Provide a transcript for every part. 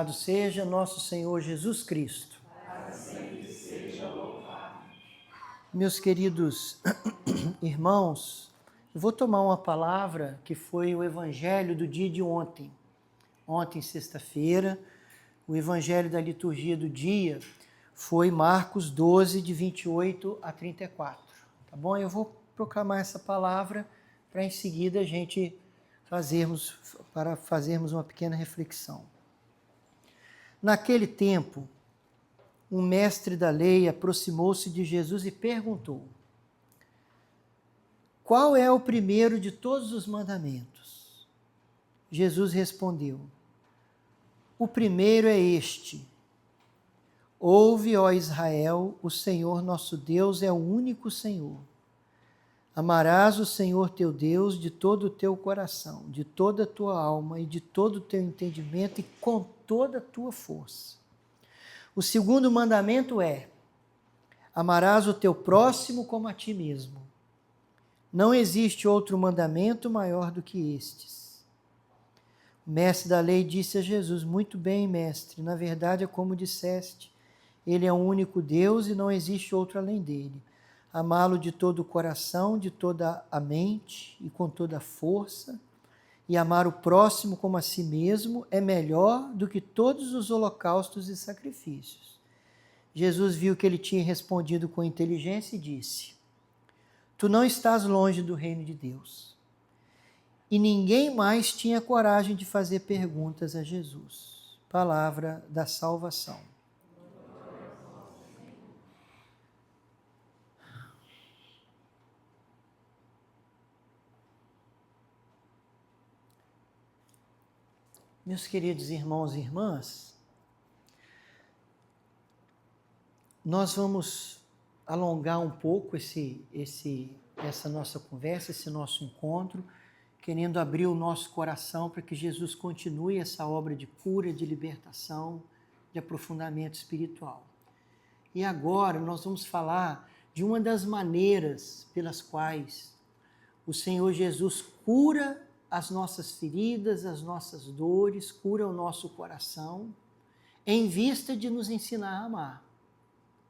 Louvado seja nosso Senhor Jesus Cristo. Para sempre seja louvado. Meus queridos irmãos, eu vou tomar uma palavra que foi o evangelho do dia de ontem. Ontem, sexta-feira, o evangelho da liturgia do dia foi Marcos 12, de 28 a 34. Tá bom? Eu vou proclamar essa palavra para em seguida a gente fazermos uma pequena reflexão. Naquele tempo, um mestre da lei aproximou-se de Jesus e perguntou: qual é o primeiro de todos os mandamentos? Jesus respondeu: o primeiro é este: ouve, ó Israel, o Senhor nosso Deus é o único Senhor. Amarás o Senhor teu Deus de todo o teu coração, de toda a tua alma e de todo o teu entendimento e com toda a tua força. O segundo mandamento é: amarás o teu próximo como a ti mesmo. Não existe outro mandamento maior do que estes. O mestre da lei disse a Jesus: muito bem, mestre, na verdade é como disseste, ele é o único Deus e não existe outro além dele. Amá-lo de todo o coração, de toda a mente e com toda a força, e amar o próximo como a si mesmo é melhor do que todos os holocaustos e sacrifícios. Jesus viu que ele tinha respondido com inteligência e disse: tu não estás longe do reino de Deus. E ninguém mais tinha coragem de fazer perguntas a Jesus. Palavra da salvação. Meus queridos irmãos e irmãs, nós vamos alongar um pouco essa nossa conversa, esse nosso encontro, querendo abrir o nosso coração para que Jesus continue essa obra de cura, de libertação, de aprofundamento espiritual. E agora nós vamos falar de uma das maneiras pelas quais o Senhor Jesus cura as nossas feridas, as nossas dores, cura o nosso coração, em vista de nos ensinar a amar.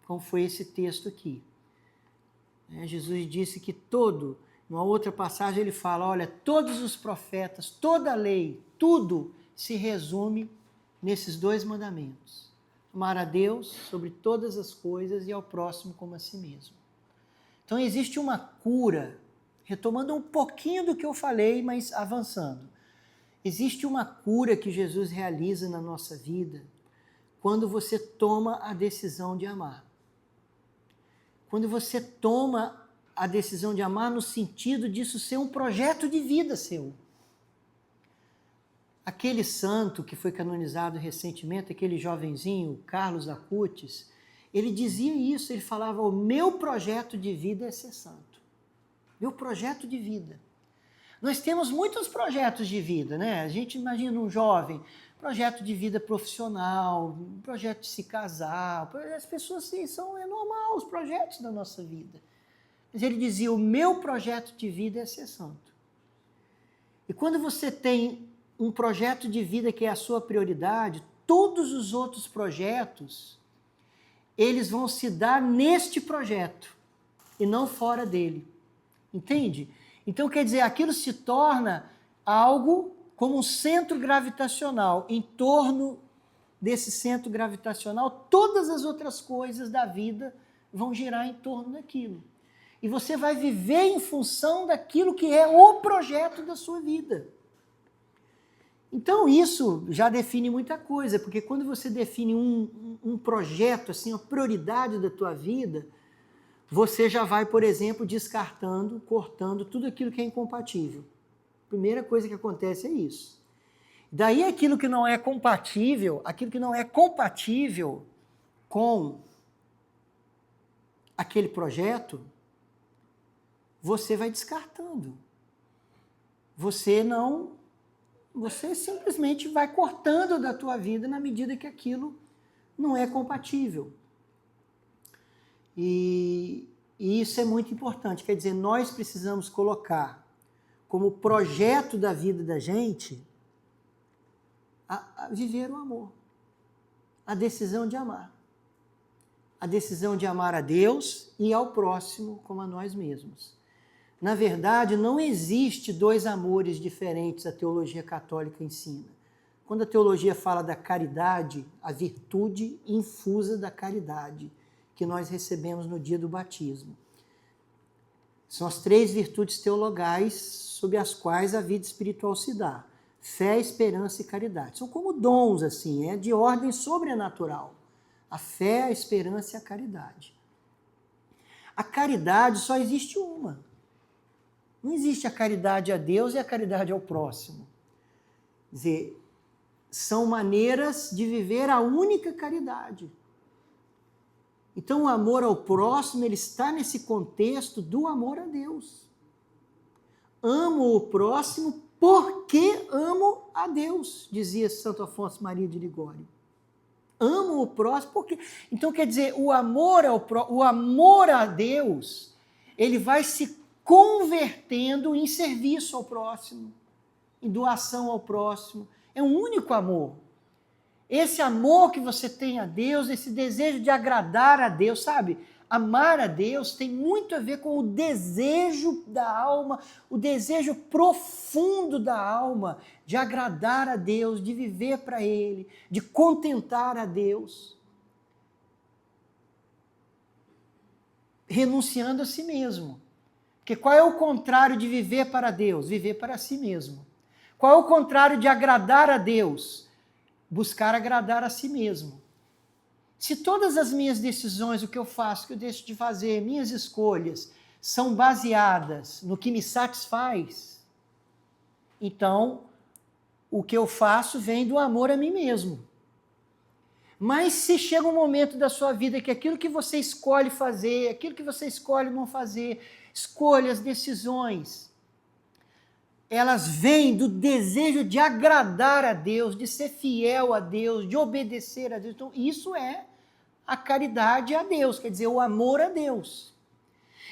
Como foi esse texto aqui. Jesus disse que numa outra passagem ele fala, olha, todos os profetas, toda a lei, tudo se resume nesses dois mandamentos. Amar a Deus sobre todas as coisas e ao próximo como a si mesmo. Então existe uma cura, retomando um pouquinho do que eu falei, mas avançando. Existe uma cura que Jesus realiza na nossa vida quando você toma a decisão de amar. Quando você toma a decisão de amar no sentido disso ser um projeto de vida seu. Aquele santo que foi canonizado recentemente, aquele jovenzinho, Carlos Acutis, ele dizia isso, ele falava, o meu projeto de vida é ser santo. Meu projeto de vida. Nós temos muitos projetos de vida, né? A gente imagina um jovem, projeto de vida profissional, projeto de se casar, as pessoas assim, é normal os projetos da nossa vida. Mas ele dizia, o meu projeto de vida é ser santo. E quando você tem um projeto de vida que é a sua prioridade, todos os outros projetos, eles vão se dar neste projeto e não fora dele. Entende? Então, quer dizer, aquilo se torna algo como um centro gravitacional. Em torno desse centro gravitacional, todas as outras coisas da vida vão girar em torno daquilo. E você vai viver em função daquilo que é o projeto da sua vida. Então, isso já define muita coisa, porque quando você define um projeto, assim, uma prioridade da tua vida, você já vai, por exemplo, descartando, cortando tudo aquilo que é incompatível. A primeira coisa que acontece é isso. Daí aquilo que não é compatível com aquele projeto, você vai descartando. Você simplesmente vai cortando da tua vida na medida que aquilo não é compatível. E isso é muito importante, quer dizer, nós precisamos colocar como projeto da vida da gente a viver o amor. A decisão de amar. A decisão de amar a Deus e ao próximo como a nós mesmos. Na verdade, não existe dois amores diferentes, a teologia católica ensina. Quando a teologia fala da caridade, a virtude infusa da caridade, que nós recebemos no dia do batismo. São as 3 virtudes teologais sob as quais a vida espiritual se dá. Fé, esperança e caridade. São como dons, assim, de ordem sobrenatural. A fé, a esperança e a caridade. A caridade só existe uma. Não existe a caridade a Deus e a caridade ao próximo. Quer dizer, são maneiras de viver a única caridade. Então, o amor ao próximo, ele está nesse contexto do amor a Deus. Amo o próximo porque amo a Deus, dizia Santo Afonso Maria de Ligório. Amo o próximo porque... Então, quer dizer, o amor a Deus, ele vai se convertendo em serviço ao próximo, em doação ao próximo. É um único amor. Esse amor que você tem a Deus, esse desejo de agradar a Deus, sabe? Amar a Deus tem muito a ver com o desejo da alma, o desejo profundo da alma de agradar a Deus, de viver para Ele, de contentar a Deus. Renunciando a si mesmo. Porque qual é o contrário de viver para Deus? Viver para si mesmo. Qual é o contrário de agradar a Deus? Buscar agradar a si mesmo. Se todas as minhas decisões, o que eu faço, o que eu deixo de fazer, minhas escolhas, são baseadas no que me satisfaz, então o que eu faço vem do amor a mim mesmo. Mas se chega um momento da sua vida que aquilo que você escolhe fazer, aquilo que você escolhe não fazer, escolhas, decisões, elas vêm do desejo de agradar a Deus, de ser fiel a Deus, de obedecer a Deus. Então, isso é a caridade a Deus, quer dizer, o amor a Deus.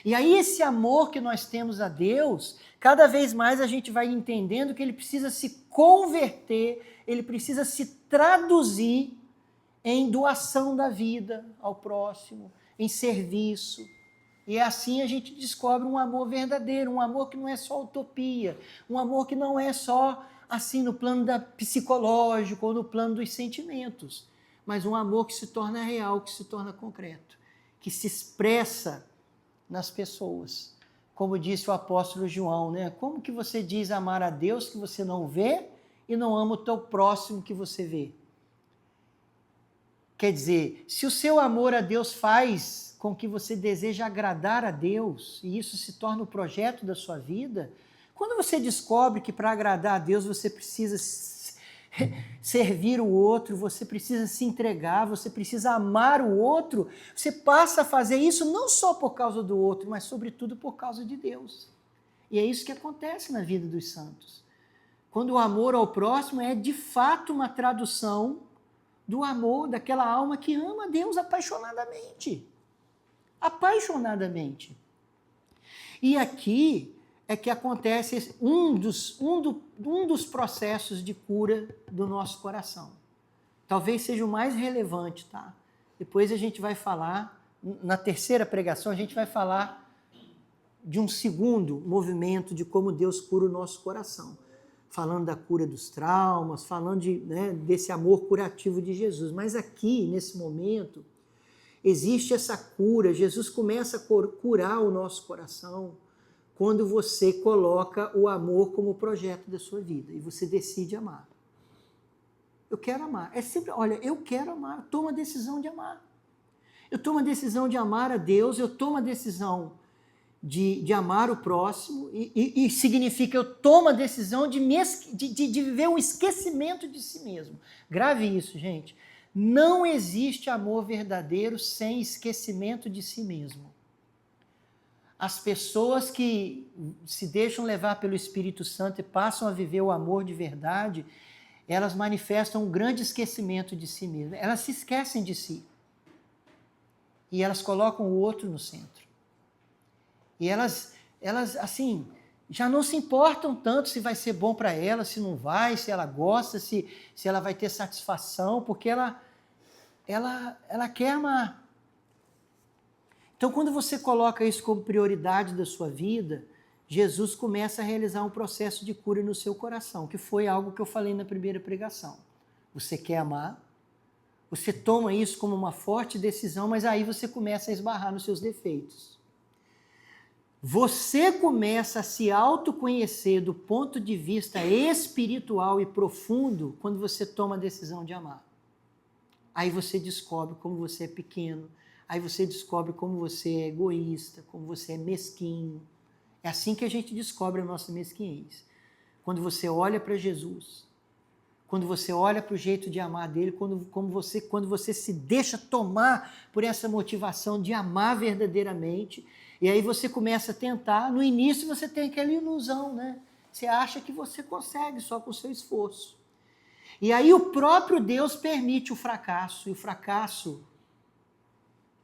E aí, esse amor que nós temos a Deus, cada vez mais a gente vai entendendo que ele precisa se converter, ele precisa se traduzir em doação da vida ao próximo, em serviço. E assim a gente descobre um amor verdadeiro, um amor que não é só utopia, um amor que não é só assim no plano psicológico ou no plano dos sentimentos, mas um amor que se torna real, que se torna concreto, que se expressa nas pessoas. Como disse o apóstolo João, né? Como que você diz amar a Deus que você não vê e não ama o teu próximo que você vê? Quer dizer, se o seu amor a Deus faz com que você deseje agradar a Deus, e isso se torna o projeto da sua vida, quando você descobre que para agradar a Deus você precisa servir o outro, você precisa se entregar, você precisa amar o outro, você passa a fazer isso não só por causa do outro, mas sobretudo por causa de Deus. E é isso que acontece na vida dos santos. Quando o amor ao próximo é de fato uma tradução do amor daquela alma que ama a Deus apaixonadamente. Apaixonadamente. E aqui é que acontece um dos processos de cura do nosso coração. Talvez seja o mais relevante, tá? Depois a gente vai falar, na terceira pregação, a gente vai falar de um segundo movimento de como Deus cura o nosso coração. Falando da cura dos traumas, falando desse amor curativo de Jesus. Mas aqui, nesse momento, existe essa cura. Jesus começa a curar o nosso coração quando você coloca o amor como projeto da sua vida e você decide amar. Eu quero amar. É sempre, olha, eu quero amar. Eu tomo a decisão de amar. Eu tomo a decisão de amar a Deus, eu tomo a decisão de amar o próximo e significa eu tomo a decisão de viver um esquecimento de si mesmo. Grave isso, gente. Não existe amor verdadeiro sem esquecimento de si mesmo. As pessoas que se deixam levar pelo Espírito Santo e passam a viver o amor de verdade, elas manifestam um grande esquecimento de si mesmas. Elas se esquecem de si. E elas colocam o outro no centro. E elas assim, já não se importam tanto se vai ser bom para ela, se não vai, se ela gosta, se ela vai ter satisfação, porque ela ela quer amar. Então, quando você coloca isso como prioridade da sua vida, Jesus começa a realizar um processo de cura no seu coração, que foi algo que eu falei na primeira pregação. Você quer amar, você toma isso como uma forte decisão, mas aí você começa a esbarrar nos seus defeitos. Você começa a se autoconhecer do ponto de vista espiritual e profundo quando você toma a decisão de amar. Aí você descobre como você é pequeno, aí você descobre como você é egoísta, como você é mesquinho. É assim que a gente descobre a nossa mesquinhez. Quando você olha para Jesus, quando você olha para o jeito de amar dele, quando você se deixa tomar por essa motivação de amar verdadeiramente, e aí você começa a tentar. No início você tem aquela ilusão, né? Você acha que você consegue só com o seu esforço. E aí o próprio Deus permite o fracasso, e o fracasso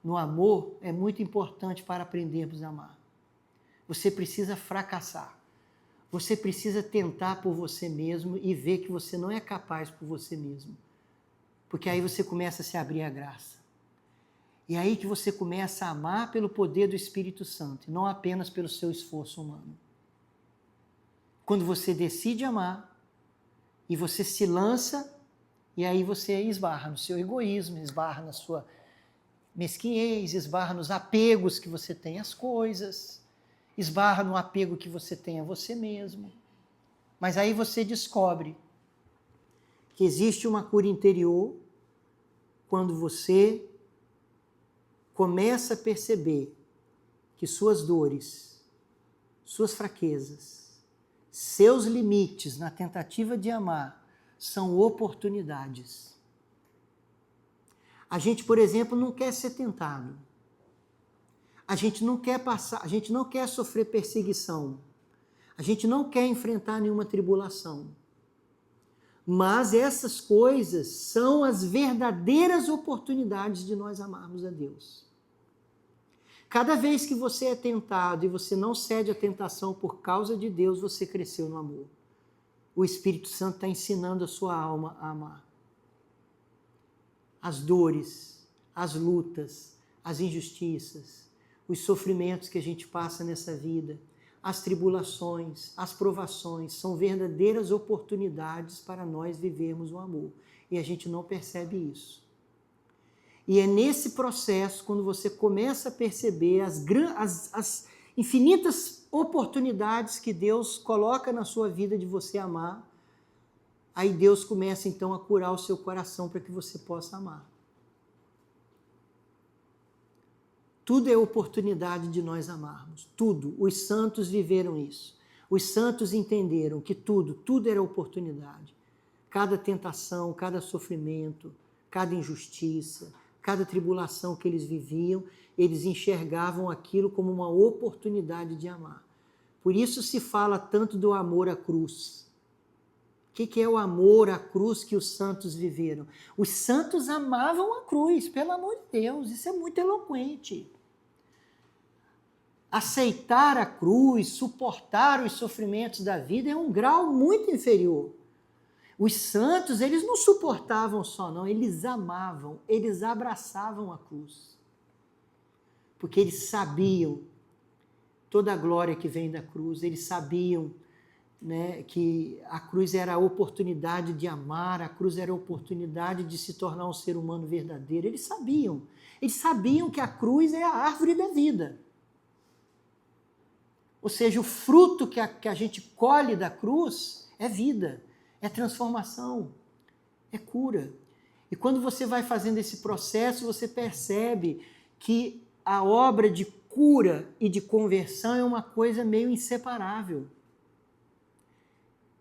no amor é muito importante para aprendermos a amar. Você precisa fracassar. Você precisa tentar por você mesmo e ver que você não é capaz por você mesmo. Porque aí você começa a se abrir à graça. E aí que você começa a amar pelo poder do Espírito Santo, e não apenas pelo seu esforço humano. Quando você decide amar, e você se lança, e aí você esbarra no seu egoísmo, esbarra na sua mesquinhez, esbarra nos apegos que você tem às coisas, esbarra no apego que você tem a você mesmo. Mas aí você descobre que existe uma cura interior quando você começa a perceber que suas dores, suas fraquezas, seus limites na tentativa de amar são oportunidades. A gente, por exemplo, não quer ser tentado. A gente não quer sofrer perseguição. A gente não quer enfrentar nenhuma tribulação. Mas essas coisas são as verdadeiras oportunidades de nós amarmos a Deus. Cada vez que você é tentado e você não cede à tentação por causa de Deus, você cresceu no amor. O Espírito Santo está ensinando a sua alma a amar. As dores, as lutas, as injustiças, os sofrimentos que a gente passa nessa vida, as tribulações, as provações, são verdadeiras oportunidades para nós vivermos o amor. E a gente não percebe isso. E é nesse processo, quando você começa a perceber as infinitas oportunidades que Deus coloca na sua vida de você amar, aí Deus começa então a curar o seu coração para que você possa amar. Tudo é oportunidade de nós amarmos, tudo. Os santos viveram isso. Os santos entenderam que tudo era oportunidade. Cada tentação, cada sofrimento, cada injustiça, cada tribulação que eles viviam, eles enxergavam aquilo como uma oportunidade de amar. Por isso se fala tanto do amor à cruz. O que é o amor à cruz que os santos viveram? Os santos amavam a cruz, pelo amor de Deus, isso é muito eloquente. Aceitar a cruz, suportar os sofrimentos da vida é um grau muito inferior. Os santos, eles não suportavam só, não, eles amavam, eles abraçavam a cruz. Porque eles sabiam toda a glória que vem da cruz, eles sabiam, né, que a cruz era a oportunidade de amar, a cruz era a oportunidade de se tornar um ser humano verdadeiro. Eles sabiam que a cruz é a árvore da vida. Ou seja, o fruto que a gente colhe da cruz é vida, é transformação, é cura. E quando você vai fazendo esse processo, você percebe que a obra de cura e de conversão é uma coisa meio inseparável.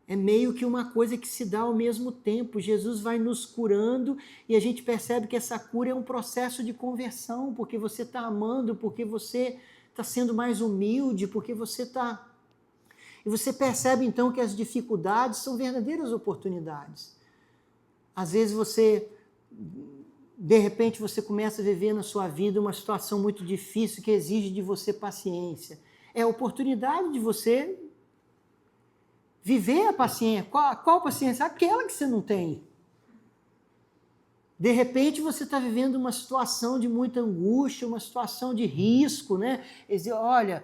É meio que uma coisa que se dá ao mesmo tempo. Jesus vai nos curando e a gente percebe que essa cura é um processo de conversão, porque você está amando, porque você está sendo mais humilde, porque você está... E você percebe então que as dificuldades são verdadeiras oportunidades. Às vezes de repente você começa a viver na sua vida uma situação muito difícil que exige de você paciência. É a oportunidade de você viver a paciência. Qual paciência? Aquela que você não tem. De repente você está vivendo uma situação de muita angústia, uma situação de risco, né? Olha,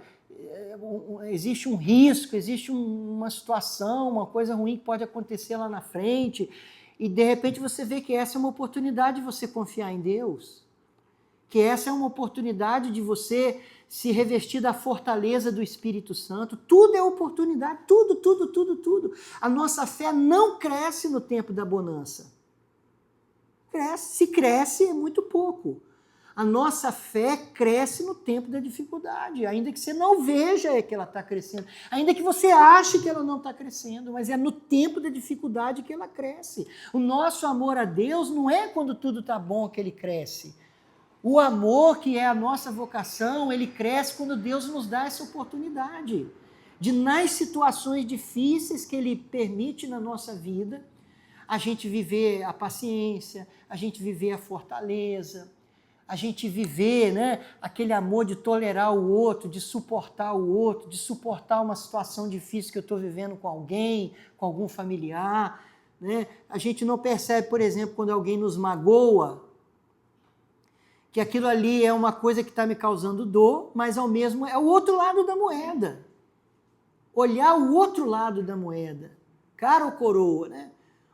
existe um risco, existe uma situação, uma coisa ruim que pode acontecer lá na frente, e de repente você vê que essa é uma oportunidade de você confiar em Deus, que essa é uma oportunidade de você se revestir da fortaleza do Espírito Santo. Tudo é oportunidade, tudo, tudo, tudo, tudo. A nossa fé não cresce no tempo da bonança. Se cresce, é muito pouco. A nossa fé cresce no tempo da dificuldade, ainda que você não veja que ela está crescendo, ainda que você ache que ela não está crescendo, mas é no tempo da dificuldade que ela cresce. O nosso amor a Deus não é quando tudo está bom que ele cresce. O amor, que é a nossa vocação, ele cresce quando Deus nos dá essa oportunidade de, nas situações difíceis que ele permite na nossa vida, a gente viver a paciência, a gente viver a fortaleza, a gente viver, né, aquele amor de tolerar o outro, de suportar o outro, de suportar uma situação difícil que eu estou vivendo com alguém, com algum familiar. Né? A gente não percebe, por exemplo, quando alguém nos magoa, que aquilo ali é uma coisa que está me causando dor, mas ao mesmo é o outro lado da moeda. Olhar o outro lado da moeda, cara ou coroa, né?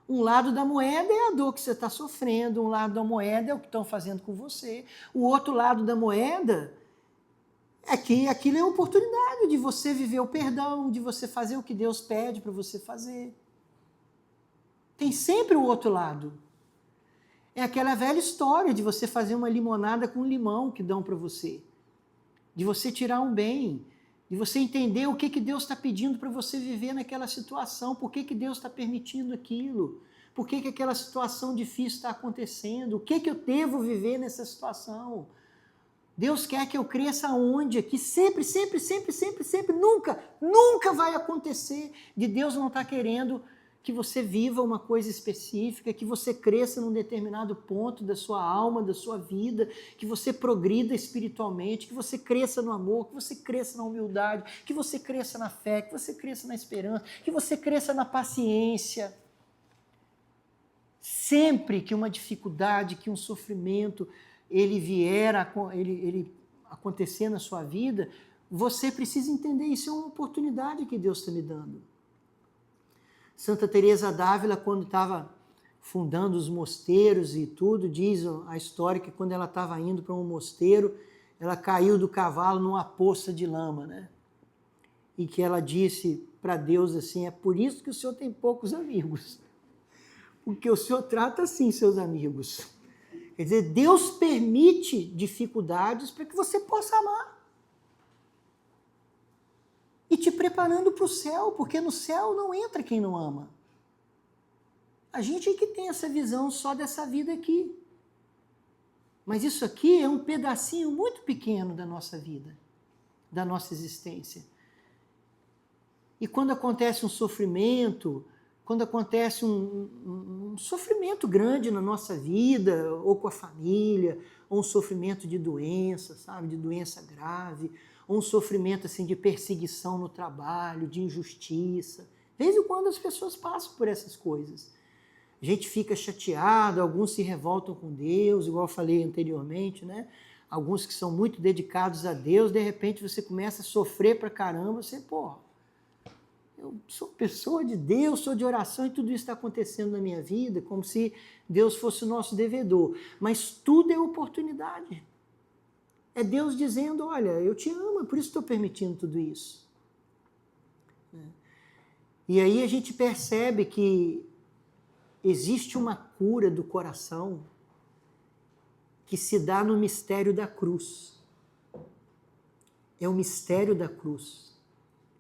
Um lado da moeda é a dor que você está sofrendo, um lado da moeda é o que estão fazendo com você, o outro lado da moeda é que aquilo é a oportunidade de você viver o perdão, de você fazer o que Deus pede para você fazer. Tem sempre o outro lado. É aquela velha história de você fazer uma limonada com limão que dão para você. De você tirar um bem. De você entender o que Deus está pedindo para você viver naquela situação. Por que Deus está permitindo aquilo. Por que aquela situação difícil está acontecendo. O que eu devo viver nessa situação. Deus quer que eu cresça onde? Que sempre, sempre, sempre, sempre, sempre, nunca vai acontecer de Deus não estar querendo que você viva uma coisa específica, que você cresça num determinado ponto da sua alma, da sua vida, que você progrida espiritualmente, que você cresça no amor, que você cresça na humildade, que você cresça na fé, que você cresça na esperança, que você cresça na paciência. Sempre que uma dificuldade, que um sofrimento, ele vier ele acontecer na sua vida, você precisa entender, isso é uma oportunidade que Deus está me dando. Santa Teresa d'Ávila, quando estava fundando os mosteiros e tudo, diz a história que quando ela estava indo para um mosteiro, ela caiu do cavalo numa poça de lama, né? E que ela disse para Deus assim, é por isso que o Senhor tem poucos amigos, porque o Senhor trata assim seus amigos. Quer dizer, Deus permite dificuldades para que você possa amar. E te preparando para o céu, porque no céu não entra quem não ama. A gente é que tem essa visão só dessa vida aqui. Mas isso aqui é um pedacinho muito pequeno da nossa vida, da nossa existência. E quando acontece um sofrimento, quando acontece um sofrimento grande na nossa vida, ou com a família, ou um sofrimento de doença, sabe, de doença grave, ou um sofrimento assim, de perseguição no trabalho, de injustiça. De vez em quando as pessoas passam por essas coisas. A gente fica chateado, alguns se revoltam com Deus, igual eu falei anteriormente, né? Alguns que são muito dedicados a Deus, de repente você começa a sofrer pra caramba, você, eu sou pessoa de Deus, sou de oração e tudo isso está acontecendo na minha vida, como se Deus fosse o nosso devedor. Mas tudo é oportunidade. É Deus dizendo, olha, eu te amo, por isso estou permitindo tudo isso. E aí a gente percebe que existe uma cura do coração que se dá no mistério da cruz. É o mistério da cruz.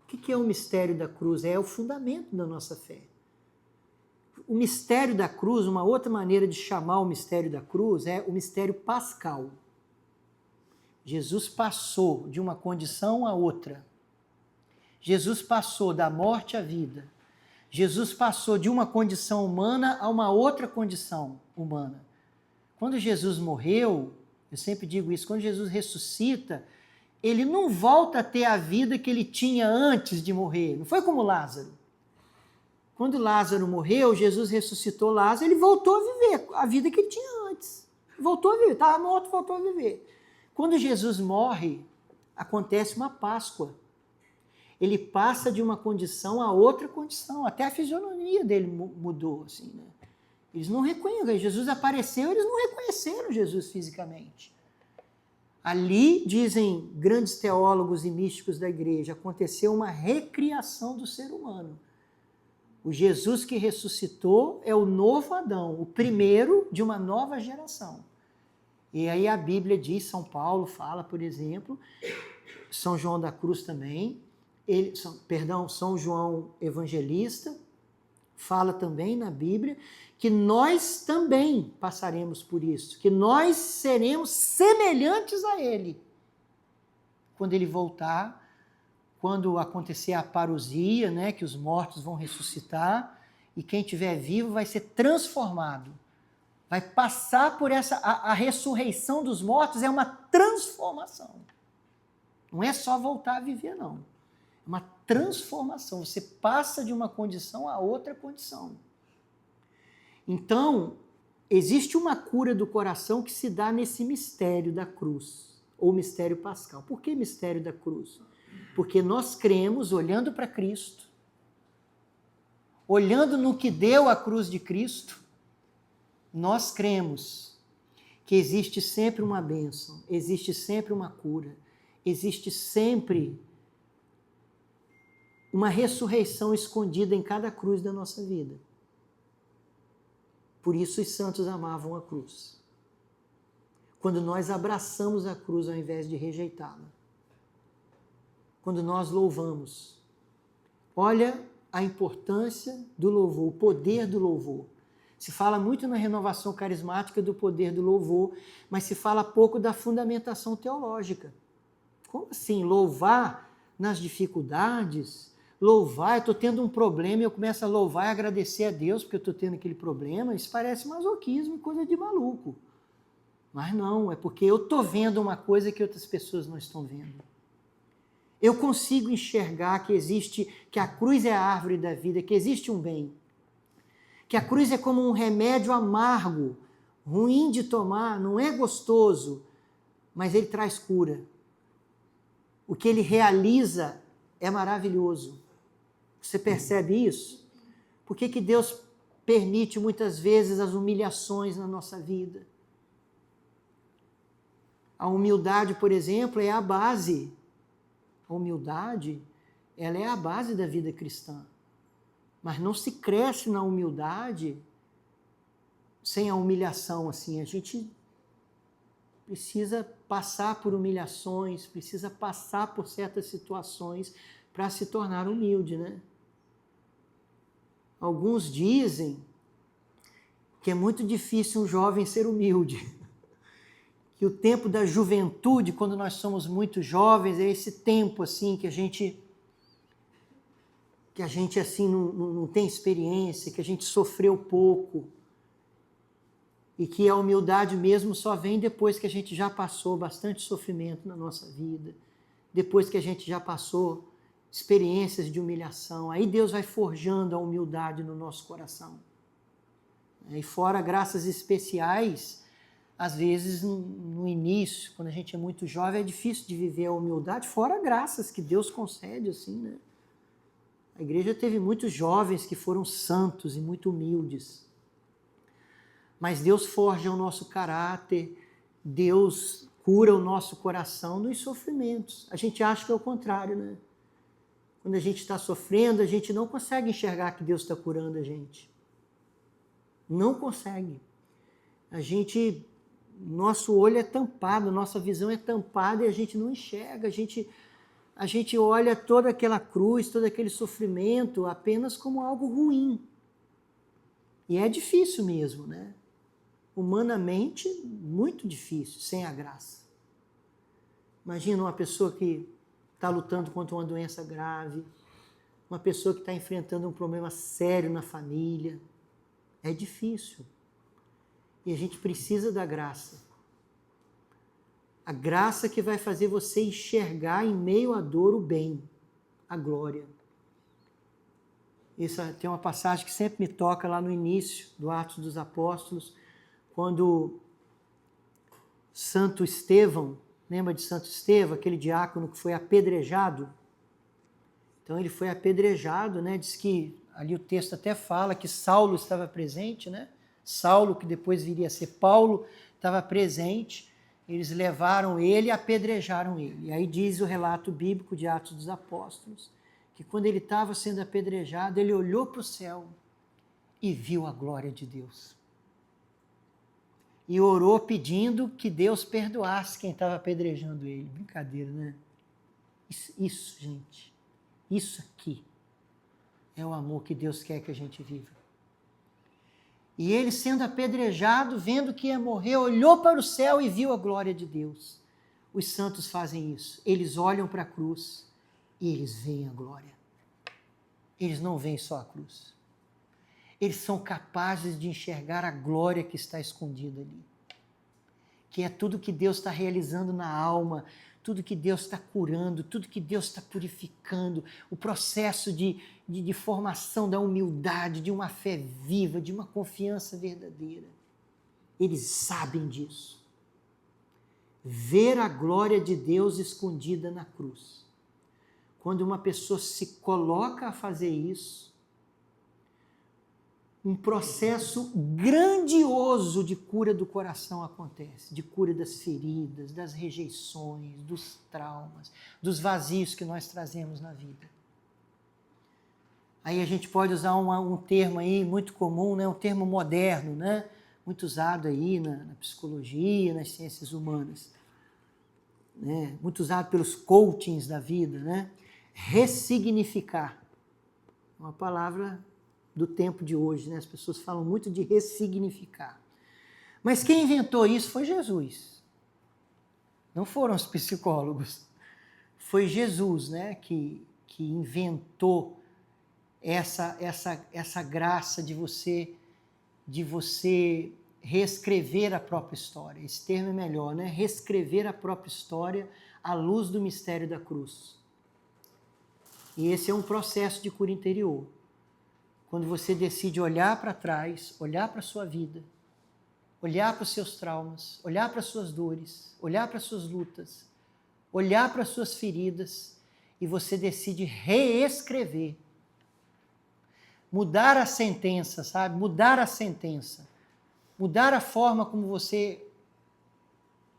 O que é o mistério da cruz? É o fundamento da nossa fé. O mistério da cruz, uma outra maneira de chamar o mistério da cruz, é o mistério pascal. Jesus passou de uma condição a outra. Jesus passou da morte à vida. Jesus passou de uma condição humana a uma outra condição humana. Quando Jesus morreu, eu sempre digo isso, quando Jesus ressuscita, ele não volta a ter a vida que ele tinha antes de morrer. Não foi como Lázaro. Quando Lázaro morreu, Jesus ressuscitou Lázaro, ele voltou a viver a vida que ele tinha antes. Voltou a viver, estava morto, voltou a viver. Quando Jesus morre, acontece uma Páscoa. Ele passa de uma condição a outra condição, até a fisionomia dele mudou, assim, né? Eles não reconhecem, Jesus apareceu, eles não reconheceram Jesus fisicamente. Ali, dizem grandes teólogos e místicos da igreja, aconteceu uma recriação do ser humano. O Jesus que ressuscitou é o novo Adão, o primeiro de uma nova geração. E aí a Bíblia diz, São Paulo fala, por exemplo, São João da Cruz também, São João Evangelista fala também na Bíblia que nós também passaremos por isso, que nós seremos semelhantes a Ele. Quando Ele voltar, quando acontecer a parousia, né, que os mortos vão ressuscitar, e quem estiver vivo vai ser transformado. Vai passar por essa... A ressurreição dos mortos é uma transformação. Não é só voltar a viver, não. É uma transformação. Você passa de uma condição a outra condição. Então, existe uma cura do coração que se dá nesse mistério da cruz, ou mistério pascal. Por que mistério da cruz? Porque nós cremos, olhando para Cristo, olhando no que deu a cruz de Cristo, nós cremos que existe sempre uma bênção, existe sempre uma cura, existe sempre uma ressurreição escondida em cada cruz da nossa vida. Por isso os santos amavam a cruz. Quando nós abraçamos a cruz ao invés de rejeitá-la. Quando nós louvamos. Olha a importância do louvor, o poder do louvor. Se fala muito na renovação carismática do poder do louvor, mas se fala pouco da fundamentação teológica. Como assim? Louvar nas dificuldades? Louvar, eu estou tendo um problema e eu começo a louvar e agradecer a Deus porque eu estou tendo aquele problema, isso parece masoquismo e coisa de maluco. Mas não, é porque eu estou vendo uma coisa que outras pessoas não estão vendo. Eu consigo enxergar que a cruz é a árvore da vida, que existe um bem. Que a cruz é como um remédio amargo, ruim de tomar, não é gostoso, mas ele traz cura. O que ele realiza é maravilhoso. Você percebe isso? Por que Deus permite muitas vezes as humilhações na nossa vida? A humildade, por exemplo, é a base. A humildade, ela é a base da vida cristã. Mas não se cresce na humildade sem a humilhação, assim. A gente precisa passar por humilhações, precisa passar por certas situações para se tornar humilde, né? Alguns dizem que é muito difícil um jovem ser humilde. Que o tempo da juventude, quando nós somos muito jovens, é esse tempo assim que a gente assim não tem experiência, que a gente sofreu pouco. E que a humildade mesmo só vem depois que a gente já passou bastante sofrimento na nossa vida, depois que a gente já passou experiências de humilhação. Aí Deus vai forjando a humildade no nosso coração. E fora graças especiais, às vezes no início, quando a gente é muito jovem, é difícil de viver a humildade, fora graças que Deus concede, assim, né? A igreja teve muitos jovens que foram santos e muito humildes. Mas Deus forja o nosso caráter, Deus cura o nosso coração nos sofrimentos. A gente acha que é o contrário, né? Quando a gente está sofrendo, a gente não consegue enxergar que Deus está curando a gente. Não consegue. Nosso olho é tampado, nossa visão é tampada e a gente não enxerga. A gente olha toda aquela cruz, todo aquele sofrimento apenas como algo ruim. E é difícil mesmo, né? Humanamente, muito difícil, sem a graça. Imagina uma pessoa que está lutando contra uma doença grave, uma pessoa que está enfrentando um problema sério na família. É difícil. E a gente precisa da graça. A graça que vai fazer você enxergar em meio à dor o bem, a glória. Tem uma passagem que sempre me toca lá no início do Atos dos Apóstolos, quando Santo Estevão, lembra de Santo Estevão, aquele diácono que foi apedrejado? Então ele foi apedrejado, né? Diz que, ali o texto até fala que Saulo estava presente, né? Saulo, que depois viria a ser Paulo, estava presente. Eles levaram ele e apedrejaram ele. E aí diz o relato bíblico de Atos dos Apóstolos, que quando ele estava sendo apedrejado, ele olhou para o céu e viu a glória de Deus. E orou pedindo que Deus perdoasse quem estava apedrejando ele. Brincadeira, né? Isso, gente, isso aqui é o amor que Deus quer que a gente viva. E ele, sendo apedrejado, vendo que ia morrer, olhou para o céu e viu a glória de Deus. Os santos fazem isso. Eles olham para a cruz e eles veem a glória. Eles não veem só a cruz. Eles são capazes de enxergar a glória que está escondida ali. Que é tudo que Deus está realizando na alma, tudo que Deus está curando, tudo que Deus está purificando, o processo de formação da humildade, de uma fé viva, de uma confiança verdadeira. Eles sabem disso. Ver a glória de Deus escondida na cruz. Quando uma pessoa se coloca a fazer isso, um processo grandioso de cura do coração acontece, de cura das feridas, das rejeições, dos traumas, dos vazios que nós trazemos na vida. Aí a gente pode usar um termo aí muito comum, né? Um termo moderno, né? Muito usado aí na psicologia, nas ciências humanas, né? Muito usado pelos coachings da vida, né? Ressignificar. Uma palavra do tempo de hoje, né? As pessoas falam muito de ressignificar. Mas quem inventou isso foi Jesus. Não foram os psicólogos. Foi Jesus, né? Que inventou essa graça de você reescrever a própria história. Esse termo é melhor, né? Reescrever a própria história à luz do mistério da cruz. E esse é um processo de cura interior. Quando você decide olhar para trás, olhar para a sua vida, olhar para os seus traumas, olhar para as suas dores, olhar para as suas lutas, olhar para as suas feridas, e você decide reescrever. Mudar a sentença, sabe? Mudar a sentença. Mudar a forma como você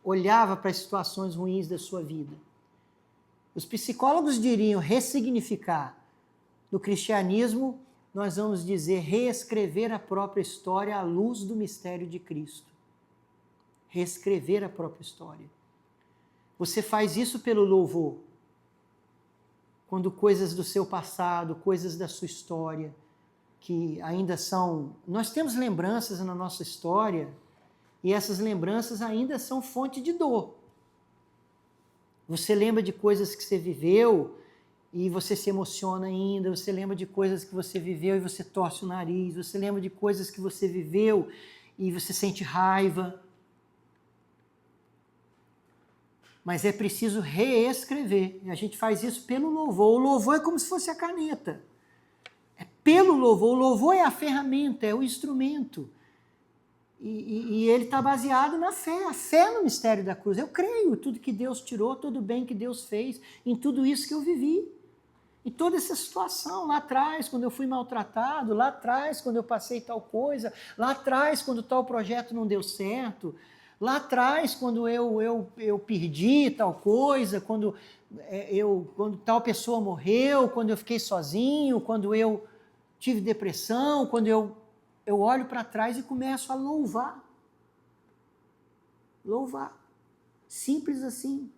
olhava para as situações ruins da sua vida. Os psicólogos diriam ressignificar. No cristianismo, nós vamos dizer reescrever a própria história à luz do mistério de Cristo. Reescrever a própria história. Você faz isso pelo louvor. Quando coisas do seu passado, coisas da sua história, que ainda são... Nós temos lembranças na nossa história e essas lembranças ainda são fonte de dor. Você lembra de coisas que você viveu e você se emociona ainda, você lembra de coisas que você viveu e você torce o nariz, você lembra de coisas que você viveu e você sente raiva. Mas é preciso reescrever. E a gente faz isso pelo louvor. O louvor é como se fosse a caneta. É pelo louvor. O louvor é a ferramenta, é o instrumento. E ele está baseado na fé, a fé no mistério da cruz. Eu creio em tudo que Deus tirou, todo o bem que Deus fez, em tudo isso que eu vivi. Em toda essa situação, lá atrás, quando eu fui maltratado, lá atrás, quando eu passei tal coisa, lá atrás, quando tal projeto não deu certo, lá atrás, quando eu perdi tal coisa, quando tal pessoa morreu, quando eu fiquei sozinho, quando eu tive depressão, quando eu olho para trás e começo a louvar. Louvar. Simples assim.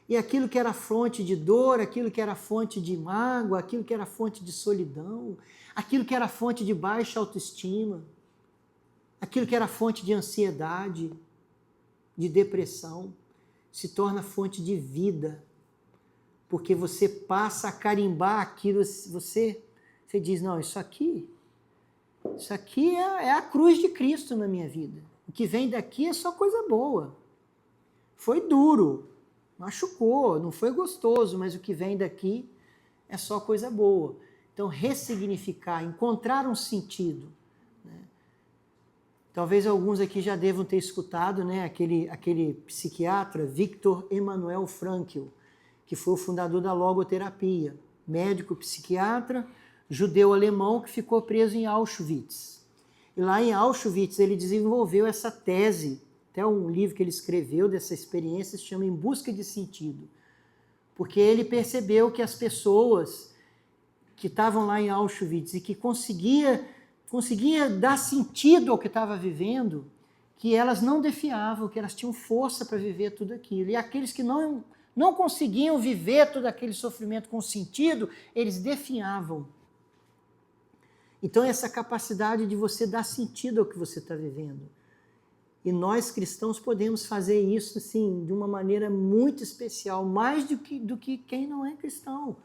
E aquilo que era fonte de dor, aquilo que era fonte de mágoa, aquilo que era fonte de solidão, aquilo que era fonte de baixa autoestima, aquilo que era fonte de ansiedade, de depressão, se torna fonte de vida. Porque você passa a carimbar aquilo, você diz, não, isso aqui é a cruz de Cristo na minha vida. O que vem daqui é só coisa boa. Foi duro, machucou, não foi gostoso, mas o que vem daqui é só coisa boa. Então, ressignificar, encontrar um sentido. Né? Talvez alguns aqui já devam ter escutado, né, aquele psiquiatra, Viktor Emanuel Frankl, que foi o fundador da logoterapia. Médico, psiquiatra, judeu-alemão que ficou preso em Auschwitz. E lá em Auschwitz ele desenvolveu essa tese, até um livro que ele escreveu dessa experiência se chama Em Busca de Sentido. Porque ele percebeu que as pessoas que estavam lá em Auschwitz e que conseguia dar sentido ao que estava vivendo, que elas não defiavam, que elas tinham força para viver tudo aquilo. E aqueles que não conseguiam viver todo aquele sofrimento com sentido, eles definhavam. Então, essa capacidade de você dar sentido ao que você está vivendo. E nós, cristãos, podemos fazer isso, assim, de uma maneira muito especial, mais do que quem não é cristão.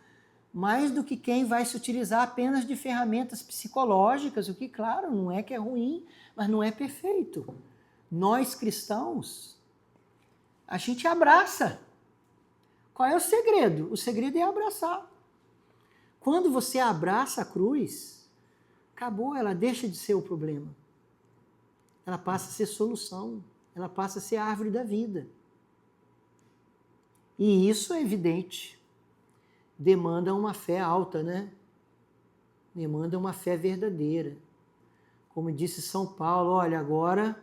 Mais do que quem vai se utilizar apenas de ferramentas psicológicas, o que, claro, não é que é ruim, mas não é perfeito. Nós, cristãos, a gente abraça. Qual é o segredo? O segredo é abraçar. Quando você abraça a cruz, acabou, ela deixa de ser o problema. Ela passa a ser solução, ela passa a ser a árvore da vida. E isso é evidente. Demanda uma fé alta, né? Demanda uma fé verdadeira. Como disse São Paulo, olha, agora,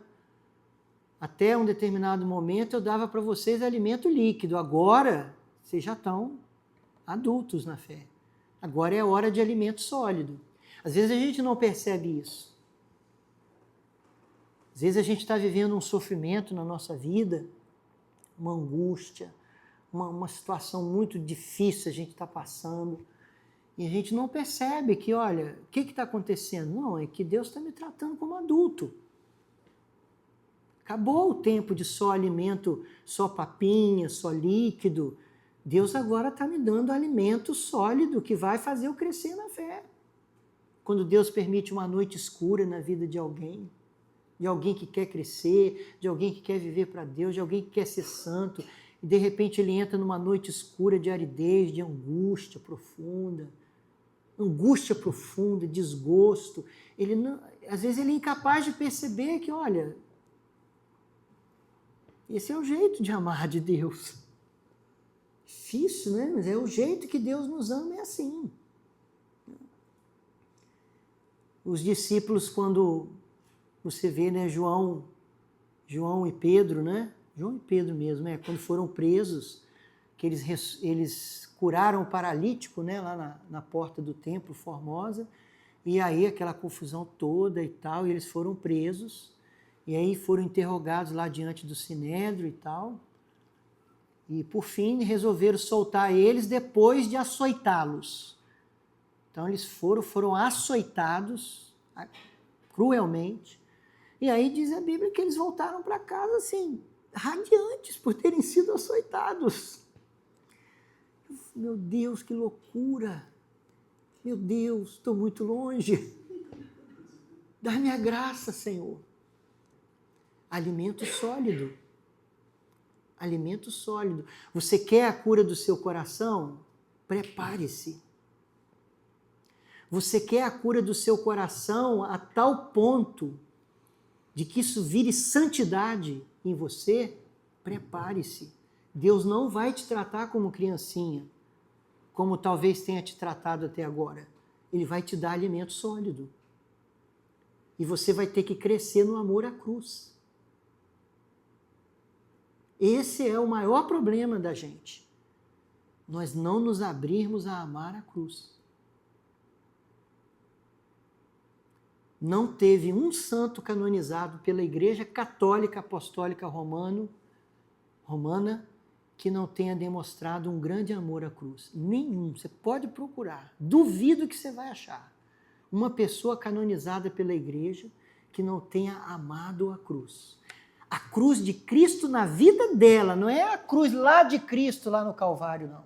até um determinado momento eu dava para vocês alimento líquido, agora vocês já estão adultos na fé. Agora é hora de alimento sólido. Às vezes a gente não percebe isso. Às vezes a gente está vivendo um sofrimento na nossa vida, uma angústia, uma situação muito difícil a gente está passando, e a gente não percebe que, olha, o que está acontecendo? Não, é que Deus está me tratando como adulto. Acabou o tempo de só alimento, só papinha, só líquido. Deus agora está me dando alimento sólido que vai fazer eu crescer na fé. Quando Deus permite uma noite escura na vida de alguém que quer crescer, de alguém que quer viver para Deus, de alguém que quer ser santo, e de repente ele entra numa noite escura de aridez, de angústia profunda, desgosto. Às vezes ele é incapaz de perceber que, olha, esse é o jeito de amar de Deus. Difícil, né? Mas é o jeito que Deus nos ama, é assim. Os discípulos, quando você vê, né, João e Pedro, né? João e Pedro mesmo, né? Quando foram presos, que eles curaram o paralítico, né? Lá na porta do templo, Formosa, e aí aquela confusão toda e tal, e eles foram presos, e aí foram interrogados lá diante do Sinédrio e tal, e por fim resolveram soltar eles depois de açoitá-los. Então eles foram açoitados cruelmente, e aí diz a Bíblia que eles voltaram para casa assim, radiantes por terem sido açoitados. Meu Deus, que loucura! Meu Deus, estou muito longe. Dá-me a graça, Senhor. Alimento sólido. Alimento sólido. Você quer a cura do seu coração? Prepare-se. Você quer a cura do seu coração a tal ponto de que isso vire santidade em você? Prepare-se. Deus não vai te tratar como criancinha, como talvez tenha te tratado até agora. Ele vai te dar alimento sólido. E você vai ter que crescer no amor à cruz. Esse é o maior problema da gente. Nós não nos abrirmos a amar a cruz. Não teve um santo canonizado pela Igreja Católica Apostólica Romana que não tenha demonstrado um grande amor à cruz. Nenhum. Você pode procurar. Duvido que você vai achar uma pessoa canonizada pela Igreja que não tenha amado a cruz. A cruz de Cristo na vida dela, não é a cruz lá de Cristo, lá no Calvário, não.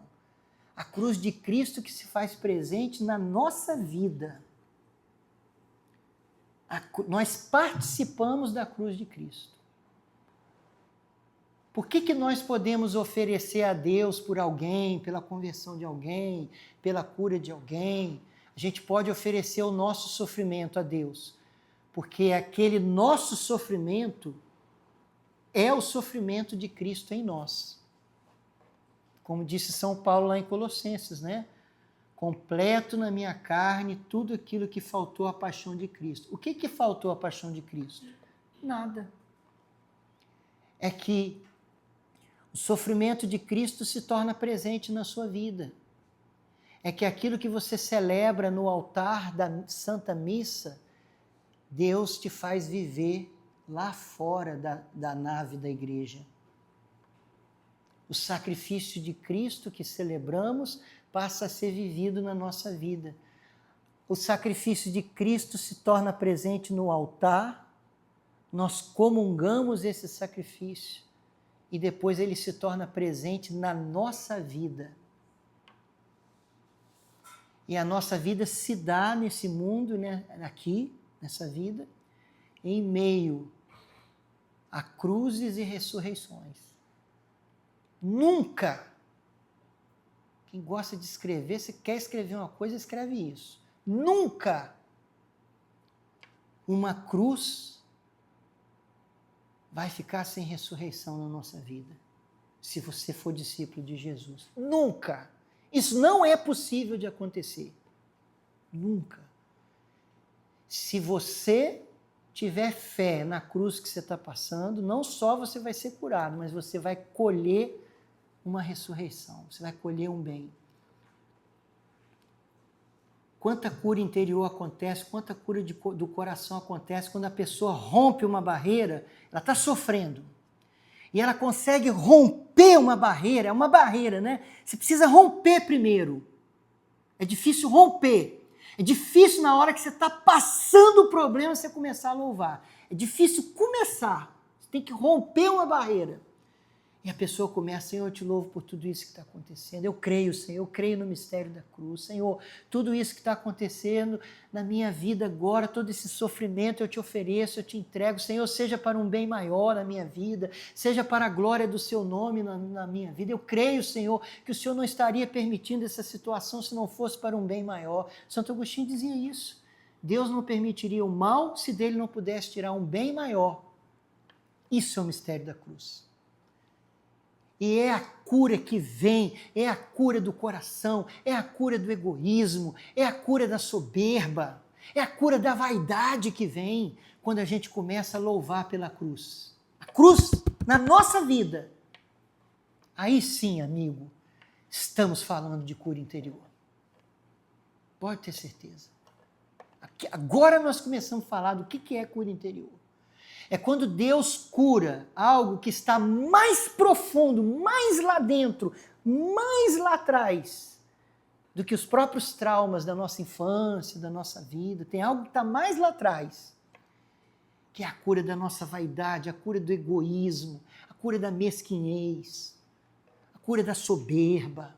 A cruz de Cristo que se faz presente na nossa vida. Nós participamos da cruz de Cristo. Por que nós podemos oferecer a Deus por alguém, pela conversão de alguém, pela cura de alguém, A gente pode oferecer o nosso sofrimento a Deus, porque aquele nosso sofrimento é o sofrimento de Cristo em nós. Como disse São Paulo lá em Colossenses, né? Completo na minha carne tudo aquilo que faltou à paixão de Cristo. O que faltou à paixão de Cristo? Nada. É que o sofrimento de Cristo se torna presente na sua vida. É que aquilo que você celebra no altar da Santa Missa, Deus te faz viver lá fora da nave da igreja. O sacrifício de Cristo que celebramos passa a ser vivido na nossa vida. O sacrifício de Cristo se torna presente no altar, nós comungamos esse sacrifício e depois ele se torna presente na nossa vida. E a nossa vida se dá nesse mundo, né, aqui, nessa vida, em meio a cruzes e ressurreições. Nunca, quem gosta de escrever, se quer escrever uma coisa, escreve isso. Nunca uma cruz vai ficar sem ressurreição na nossa vida, se você for discípulo de Jesus. Nunca. Isso não é possível de acontecer. Nunca. Se você tiver fé na cruz que você está passando, não só você vai ser curado, mas você vai colher uma ressurreição, você vai colher um bem. Quanta cura interior acontece, quanta cura do coração acontece quando a pessoa rompe uma barreira, ela está sofrendo. E ela consegue romper uma barreira, é uma barreira, né? Você precisa romper primeiro. É difícil romper. É difícil na hora que você está passando o problema você começar a louvar. É difícil começar. Você tem que romper uma barreira. E a pessoa começa, Senhor, eu te louvo por tudo isso que está acontecendo. Eu creio, Senhor, eu creio no mistério da cruz. Senhor, tudo isso que está acontecendo na minha vida agora, todo esse sofrimento eu te ofereço, eu te entrego. Senhor, seja para um bem maior na minha vida, seja para a glória do seu nome na minha vida. Eu creio, Senhor, que o Senhor não estaria permitindo essa situação se não fosse para um bem maior. Santo Agostinho dizia isso. Deus não permitiria o mal se dele não pudesse tirar um bem maior. Isso é o mistério da cruz. E é a cura que vem, é a cura do coração, é a cura do egoísmo, é a cura da soberba, é a cura da vaidade que vem quando a gente começa a louvar pela cruz. A cruz na nossa vida. Aí sim, amigo, estamos falando de cura interior. Pode ter certeza. Agora nós começamos a falar do que é cura interior. É quando Deus cura algo que está mais profundo, mais lá dentro, mais lá atrás do que os próprios traumas da nossa infância, da nossa vida. Tem algo que está mais lá atrás, que é a cura da nossa vaidade, a cura do egoísmo, a cura da mesquinhez, a cura da soberba.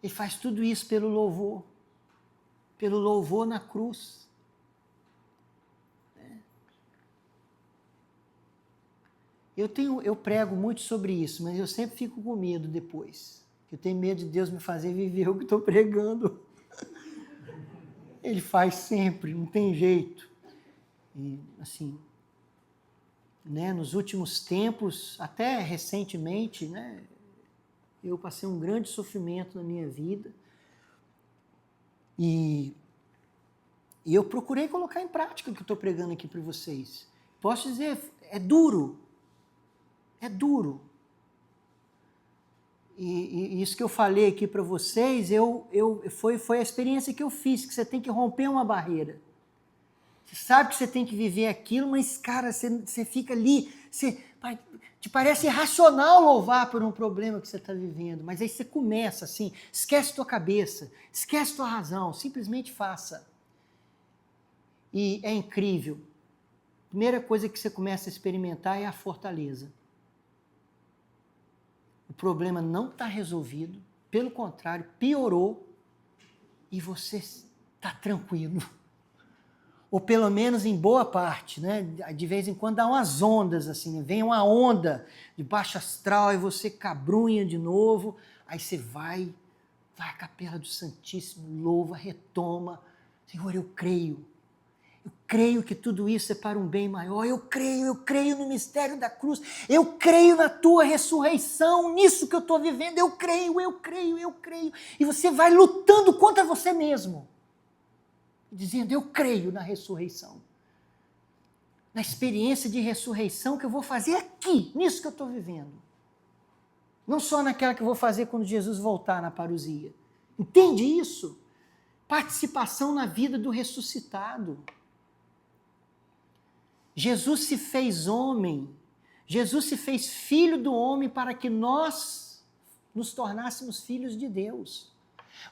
Ele faz tudo isso pelo louvor na cruz. Eu prego muito sobre isso, mas eu sempre fico com medo depois. Eu tenho medo de Deus me fazer viver o que estou pregando. Ele faz sempre, não tem jeito. E, assim, né, nos últimos tempos, até recentemente, né, eu passei um grande sofrimento na minha vida. E eu procurei colocar em prática o que eu estou pregando aqui para vocês. Posso dizer, é duro. É duro. E isso que eu falei aqui para vocês, foi a experiência que eu fiz, que você tem que romper uma barreira. Você sabe que você tem que viver aquilo, mas, cara, você fica ali, te parece irracional louvar por um problema que você está vivendo, mas aí você começa assim, esquece tua cabeça, esquece tua razão, simplesmente faça. E é incrível. A primeira coisa que você começa a experimentar é a fortaleza. O problema não está resolvido, pelo contrário, piorou e você está tranquilo. Ou pelo menos em boa parte, né? De vez em quando dá umas ondas assim, né? Vem uma onda de baixo astral e você cabrunha de novo, aí você vai vai à capela do Santíssimo, louva, retoma. Senhor, eu creio. Eu creio que tudo isso é para um bem maior. Eu creio no mistério da cruz. Eu creio na tua ressurreição, nisso que eu estou vivendo. Eu creio. E você vai lutando contra você mesmo, dizendo, eu creio na ressurreição. Na experiência de ressurreição que eu vou fazer aqui, nisso que eu estou vivendo. Não só naquela que eu vou fazer quando Jesus voltar na parousia. Entende isso? Participação na vida do ressuscitado. Jesus se fez homem, Jesus se fez filho do homem para que nós nos tornássemos filhos de Deus.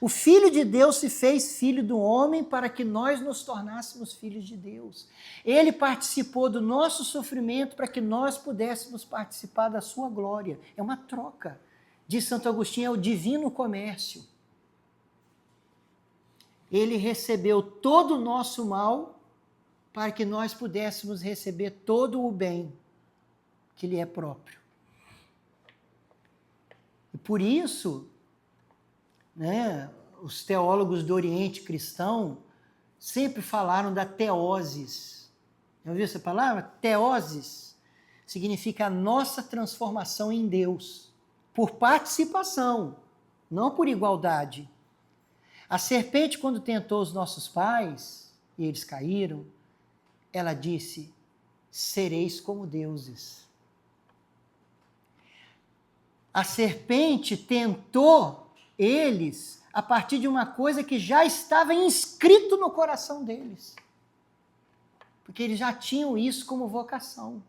O Filho de Deus se fez filho do homem para que nós nos tornássemos filhos de Deus. Ele participou do nosso sofrimento para que nós pudéssemos participar da sua glória. É uma troca. Diz Santo Agostinho, é o divino comércio. Ele recebeu todo o nosso mal para que nós pudéssemos receber todo o bem que lhe é próprio. E por isso, os teólogos do Oriente cristão sempre falaram da teoses. Já ouviu essa palavra? Teoses significa a nossa transformação em Deus, por participação, não por igualdade. A serpente, quando tentou os nossos pais, e eles caíram, ela disse, sereis como deuses. A serpente tentou eles a partir de uma coisa que já estava inscrito no coração deles. Porque eles já tinham isso como vocação,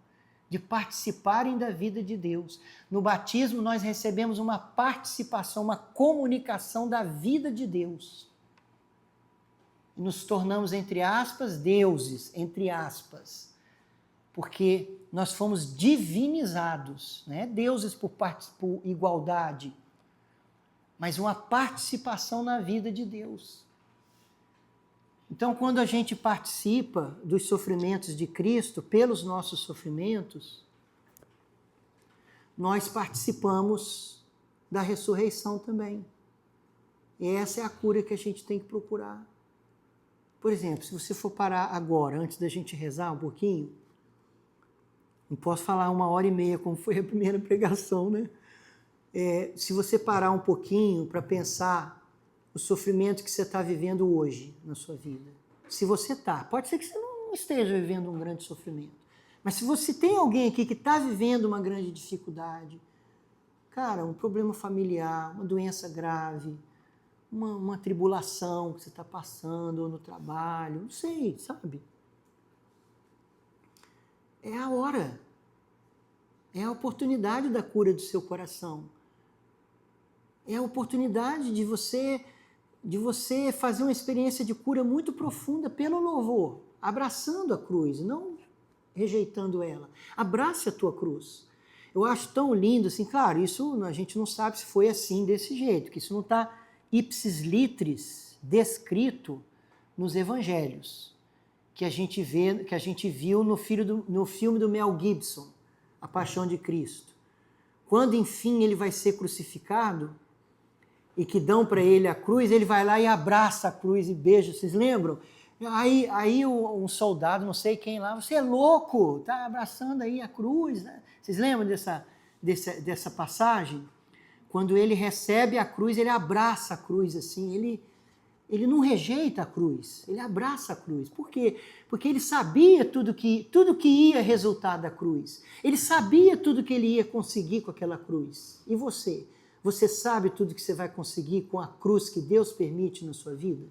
de participarem da vida de Deus. No batismo nós recebemos uma participação, uma comunicação da vida de Deus. E nos tornamos, entre aspas, deuses, entre aspas. Porque nós fomos divinizados, deuses por igualdade, mas uma participação na vida de Deus. Então, quando a gente participa dos sofrimentos de Cristo, pelos nossos sofrimentos, nós participamos da ressurreição também. E essa é a cura que a gente tem que procurar. Por exemplo, se você for parar agora, antes da gente rezar um pouquinho, não posso falar 1h30, como foi a primeira pregação, se você parar um pouquinho para pensar o sofrimento que você está vivendo hoje na sua vida. Se você está, pode ser que você não esteja vivendo um grande sofrimento, mas se você tem alguém aqui que está vivendo uma grande dificuldade, cara, um problema familiar, uma doença grave, uma tribulação que você está passando, ou no trabalho, não sei, sabe? É a hora, é a oportunidade da cura do seu coração. É a oportunidade de você fazer uma experiência de cura muito profunda pelo louvor, abraçando a cruz, não rejeitando ela. Abrace a tua cruz. Eu acho tão lindo, assim, claro, isso a gente não sabe se foi assim, desse jeito, que isso não está ipsis litteris descrito nos evangelhos, que a gente viu no filme do Mel Gibson, A Paixão de Cristo. Quando, enfim, ele vai ser crucificado, e que dão para ele a cruz, ele vai lá e abraça a cruz e beija, vocês lembram? Aí um soldado, não sei quem lá, você é louco, tá abraçando aí a cruz, né? Vocês lembram dessa passagem? Quando ele recebe a cruz, ele abraça a cruz assim, ele não rejeita a cruz, ele abraça a cruz. Por quê? Porque ele sabia tudo que ia resultar da cruz. Ele sabia tudo que ele ia conseguir com aquela cruz. E você? Você sabe tudo que você vai conseguir com a cruz que Deus permite na sua vida?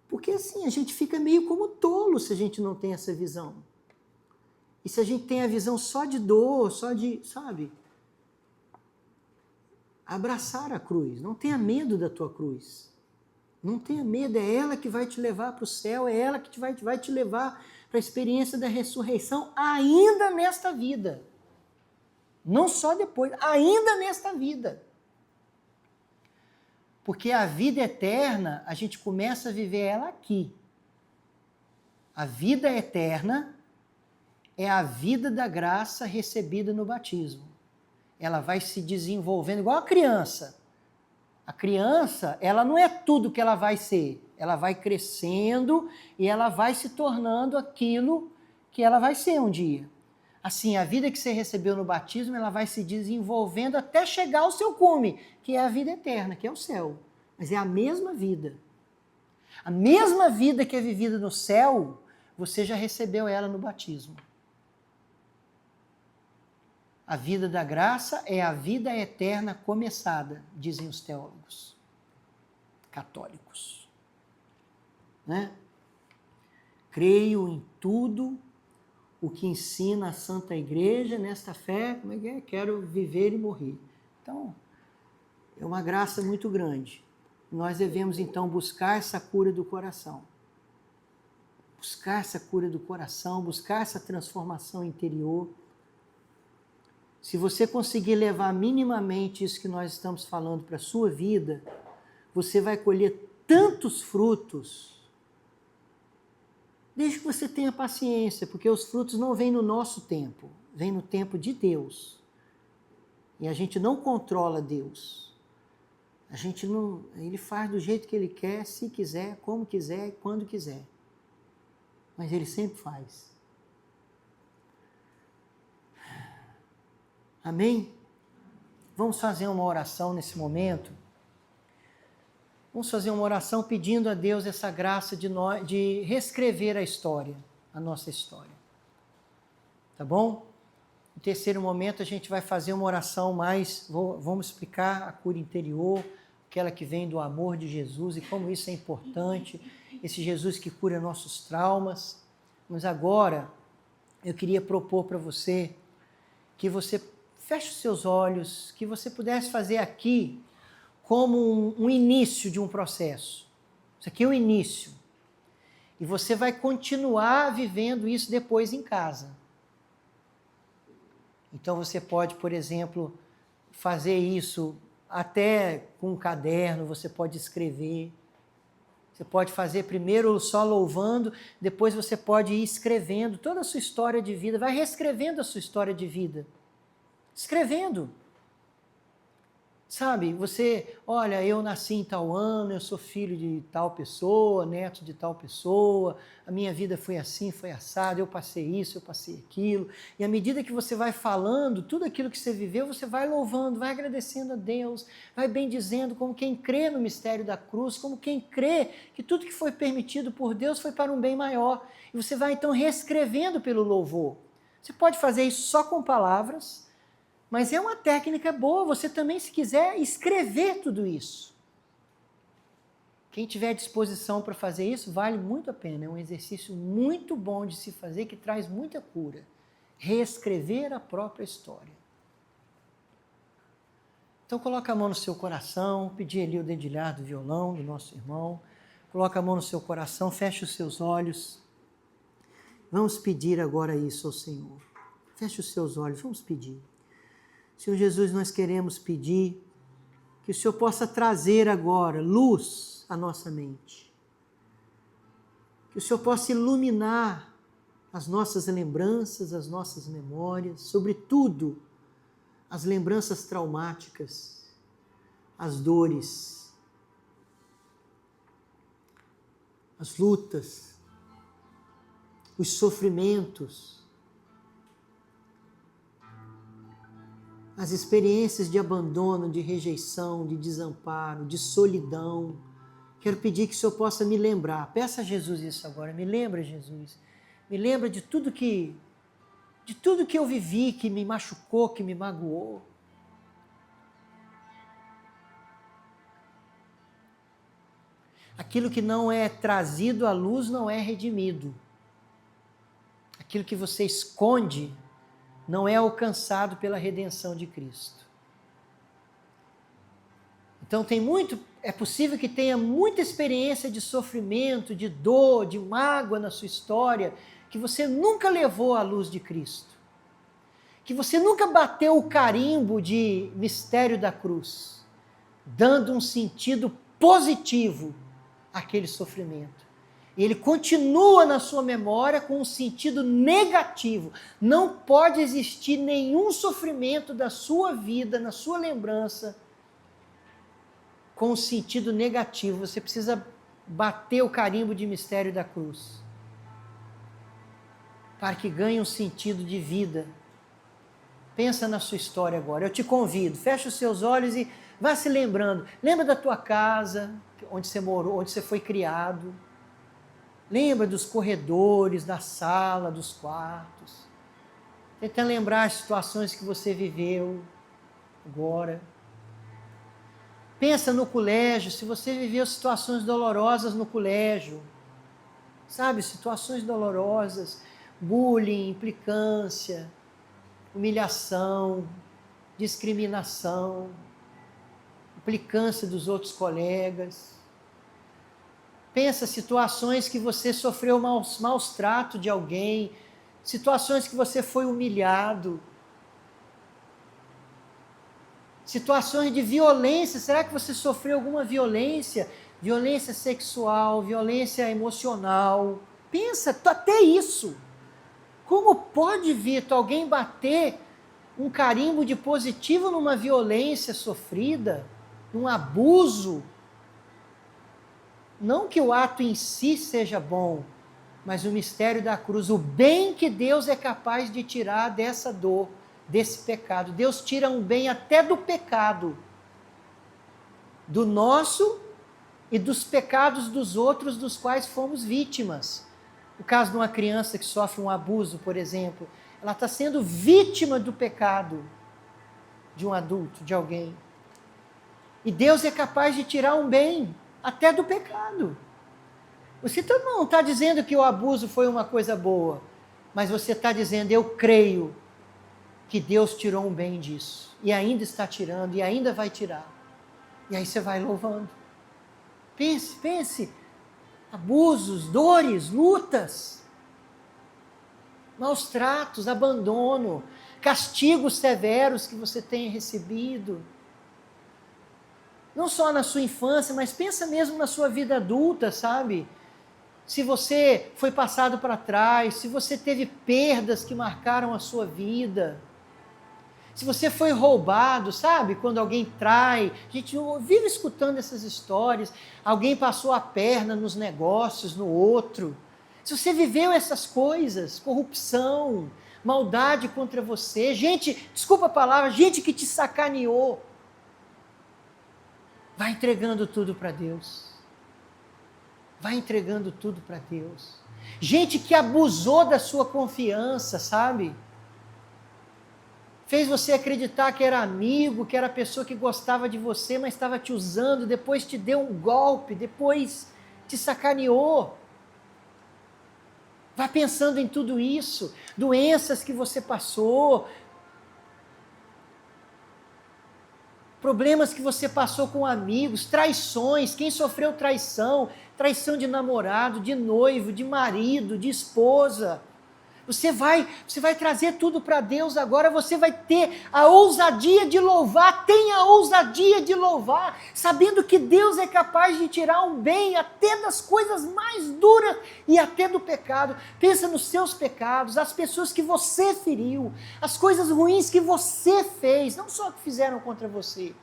Porque assim, a gente fica meio como tolo se a gente não tem essa visão. E se a gente tem a visão só de dor, só de, sabe? Abraçar a cruz. Não tenha medo da tua cruz. Não tenha medo, é ela que vai te levar para o céu, é ela que vai te levar para a experiência da ressurreição ainda nesta vida. Não só depois, ainda nesta vida. Porque a vida eterna, a gente começa a viver ela aqui. A vida eterna é a vida da graça recebida no batismo. Ela vai se desenvolvendo igual a criança. A criança, ela não é tudo que ela vai ser. Ela vai crescendo e ela vai se tornando aquilo que ela vai ser um dia. Assim, a vida que você recebeu no batismo, ela vai se desenvolvendo até chegar ao seu cume, que é a vida eterna, que é o céu. Mas é a mesma vida. A mesma vida que é vivida no céu, você já recebeu ela no batismo. A vida da graça é a vida eterna começada, dizem os teólogos católicos. Né? Creio em tudo o que ensina a Santa Igreja nesta fé, como é que é? Quero viver e morrer. Então, é uma graça muito grande. Nós devemos, então, buscar essa cura do coração. Buscar essa cura do coração, buscar essa transformação interior. Se você conseguir levar minimamente isso que nós estamos falando para a sua vida, você vai colher tantos frutos, desde que você tenha paciência, porque os frutos não vêm no nosso tempo, vêm no tempo de Deus. E a gente não controla Deus. A gente não, ele faz do jeito que ele quer, se quiser, como quiser e quando quiser. Mas ele sempre faz. Amém? Vamos fazer uma oração nesse momento. Vamos fazer uma oração pedindo a Deus essa graça de reescrever a história, a nossa história. Tá bom? No terceiro momento a gente vai fazer uma oração mais, vamos explicar a cura interior, aquela que vem do amor de Jesus e como isso é importante, esse Jesus que cura nossos traumas. Mas agora eu queria propor para você que você feche os seus olhos, que você pudesse fazer aqui como um início de um processo. Isso aqui é o início. E você vai continuar vivendo isso depois em casa. Então você pode, por exemplo, fazer isso até com um caderno, você pode escrever. Você pode fazer primeiro só louvando, depois você pode ir escrevendo toda a sua história de vida, vai reescrevendo a sua história de vida. Escrevendo. Sabe, você, olha, eu nasci em tal ano, eu sou filho de tal pessoa, neto de tal pessoa, a minha vida foi assim, foi assado, eu passei isso, eu passei aquilo. E à medida que você vai falando, tudo aquilo que você viveu, você vai louvando, vai agradecendo a Deus, vai bendizendo como quem crê no mistério da cruz, como quem crê que tudo que foi permitido por Deus foi para um bem maior. E você vai então reescrevendo pelo louvor. Você pode fazer isso só com palavras, mas é uma técnica boa, você também, se quiser, escrever tudo isso. Quem tiver disposição para fazer isso, vale muito a pena. É um exercício muito bom de se fazer, que traz muita cura. Reescrever a própria história. Então, coloca a mão no seu coração, pedir ali o dedilhar do violão do nosso irmão. Coloca a mão no seu coração, feche os seus olhos. Vamos pedir agora isso ao Senhor. Feche os seus olhos, vamos pedir. Senhor Jesus, nós queremos pedir que o Senhor possa trazer agora luz à nossa mente. Que o Senhor possa iluminar as nossas lembranças, as nossas memórias, sobretudo as lembranças traumáticas, as dores, as lutas, os sofrimentos, as experiências de abandono, de rejeição, de desamparo, de solidão. Quero pedir que o Senhor possa me lembrar. Peça a Jesus isso agora. Me lembra, Jesus. Me lembra de tudo que eu vivi, que me machucou, que me magoou. Aquilo que não é trazido à luz não é redimido. Aquilo que você esconde não é alcançado pela redenção de Cristo. Então é possível que tenha muita experiência de sofrimento, de dor, de mágoa na sua história, que você nunca levou à luz de Cristo. Que você nunca bateu o carimbo de mistério da cruz, dando um sentido positivo àquele sofrimento. E ele continua na sua memória com um sentido negativo. Não pode existir nenhum sofrimento da sua vida, na sua lembrança, com um sentido negativo. Você precisa bater o carimbo de mistério da cruz, para que ganhe um sentido de vida. Pensa na sua história agora. Eu te convido, fecha os seus olhos e vá se lembrando. Lembra da tua casa, onde você morou, onde você foi criado. Lembra dos corredores, da sala, dos quartos. Tenta lembrar as situações que você viveu agora. Pensa no colégio, se você viveu situações dolorosas no colégio. Sabe, situações dolorosas, bullying, implicância, humilhação, discriminação, implicância dos outros colegas. Pensa situações que você sofreu maus trato de alguém, situações que você foi humilhado, situações de violência. Será que você sofreu alguma violência? Violência sexual, violência emocional. Pensa, até isso. Como pode, Vitor, alguém bater um carimbo de positivo numa violência sofrida, num abuso? Não que o ato em si seja bom, mas o mistério da cruz, o bem que Deus é capaz de tirar dessa dor, desse pecado. Deus tira um bem até do pecado, do nosso e dos pecados dos outros dos quais fomos vítimas. No caso de uma criança que sofre um abuso, por exemplo, ela está sendo vítima do pecado de um adulto, de alguém. E Deus é capaz de tirar um bem até do pecado. Você não está dizendo que o abuso foi uma coisa boa, mas você está dizendo, eu creio que Deus tirou um bem disso, e ainda está tirando, e ainda vai tirar. E aí você vai louvando. Pense, abusos, dores, lutas, maus tratos, abandono, castigos severos que você tenha recebido. Não só na sua infância, mas pensa mesmo na sua vida adulta, sabe? Se você foi passado para trás, se você teve perdas que marcaram a sua vida, se você foi roubado, sabe? Quando alguém trai, a gente vive escutando essas histórias, alguém passou a perna nos negócios, no outro. Se você viveu essas coisas, corrupção, maldade contra você, gente, desculpa a palavra, gente que te sacaneou, vai entregando tudo para Deus. Vai entregando tudo para Deus. Gente que abusou da sua confiança, sabe? Fez você acreditar que era amigo, que era pessoa que gostava de você, mas estava te usando, depois te deu um golpe, depois te sacaneou. Vá pensando em tudo isso, doenças que você passou, problemas que você passou com amigos, traições, quem sofreu traição, traição de namorado, de noivo, de marido, de esposa. Você vai trazer tudo para Deus agora, você vai ter a ousadia de louvar, tenha a ousadia de louvar, sabendo que Deus é capaz de tirar um bem até das coisas mais duras e até do pecado. Pensa nos seus pecados, as pessoas que você feriu, as coisas ruins que você fez, não só que fizeram contra você.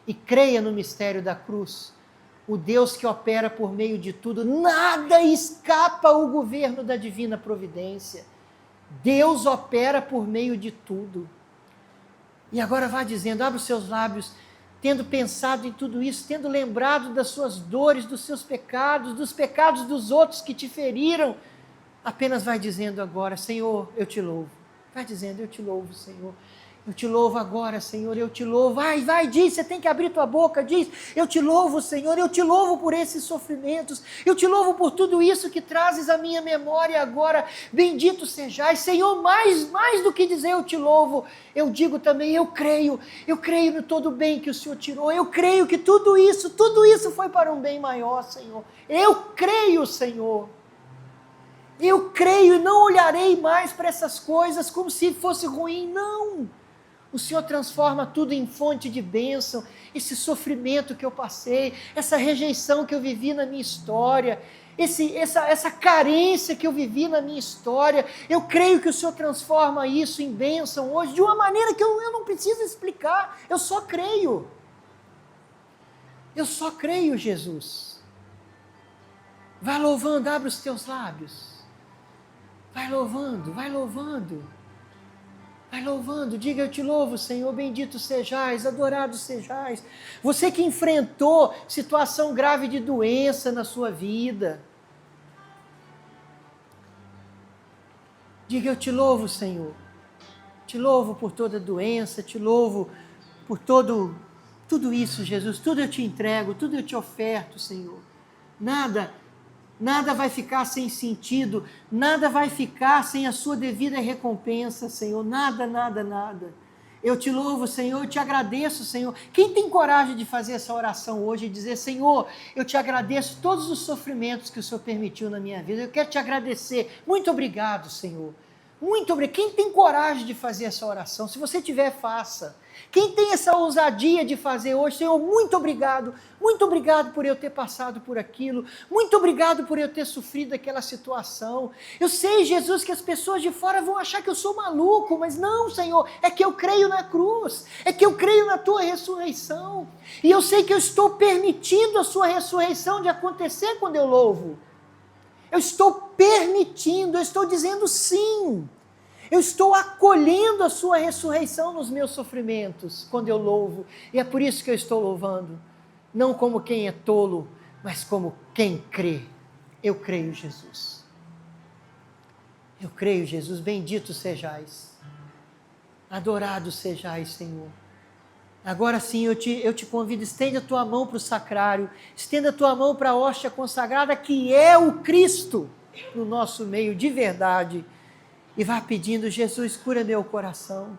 E creia no mistério da cruz. O Deus que opera por meio de tudo, nada escapa ao governo da divina providência. Deus opera por meio de tudo. E agora vá dizendo, abre os seus lábios, tendo pensado em tudo isso, tendo lembrado das suas dores, dos seus pecados, dos pecados dos outros que te feriram, apenas vai dizendo agora, Senhor, eu te louvo. Vai dizendo, eu te louvo, Senhor. Eu te louvo agora, Senhor, eu te louvo. Vai, diz, você tem que abrir tua boca, diz, eu te louvo, Senhor, eu te louvo por esses sofrimentos, eu te louvo por tudo isso que trazes à minha memória agora, bendito sejais, Senhor, mais do que dizer eu te louvo, eu digo também, eu creio no todo o bem que o Senhor tirou, eu creio que tudo isso foi para um bem maior, Senhor, eu creio, Senhor. Eu creio e não olharei mais para essas coisas como se fosse ruim, não. O Senhor transforma tudo em fonte de bênção, esse sofrimento que eu passei, essa rejeição que eu vivi na minha história, essa carência que eu vivi na minha história, eu creio que o Senhor transforma isso em bênção hoje, de uma maneira que eu não preciso explicar, eu só creio. Eu só creio, Jesus. Vai louvando, abre os teus lábios. Vai louvando, vai louvando. Vai louvando, diga: eu te louvo, Senhor, bendito sejais, adorado sejais. Você que enfrentou situação grave de doença na sua vida. Diga: eu te louvo, Senhor. Te louvo por toda doença, te louvo por tudo isso, Jesus. Tudo eu te entrego, tudo eu te oferto, Senhor. Nada vai ficar sem sentido, nada vai ficar sem a sua devida recompensa, Senhor. Nada. Eu te louvo, Senhor, eu te agradeço, Senhor. Quem tem coragem de fazer essa oração hoje e dizer: Senhor, eu te agradeço todos os sofrimentos que o Senhor permitiu na minha vida. Eu quero te agradecer. Muito obrigado, Senhor. Muito obrigado. Quem tem coragem de fazer essa oração? Se você tiver, faça. Quem tem essa ousadia de fazer hoje: Senhor, muito obrigado por eu ter passado por aquilo, muito obrigado por eu ter sofrido aquela situação. Eu sei, Jesus, que as pessoas de fora vão achar que eu sou maluco, mas não, Senhor, é que eu creio na cruz, é que eu creio na tua ressurreição, e eu sei que eu estou permitindo a sua ressurreição de acontecer quando eu louvo. Eu estou permitindo, eu estou dizendo sim. Eu estou acolhendo a sua ressurreição nos meus sofrimentos, quando eu louvo. E é por isso que eu estou louvando. Não como quem é tolo, mas como quem crê. Eu creio, Jesus. Eu creio, Jesus. Bendito sejais. Adorado sejais, Senhor. Agora sim, eu te convido, estende a tua mão para o sacrário, estenda a tua mão para a hóstia consagrada, que é o Cristo no nosso meio, de verdade. E vá pedindo: Jesus, cura meu coração.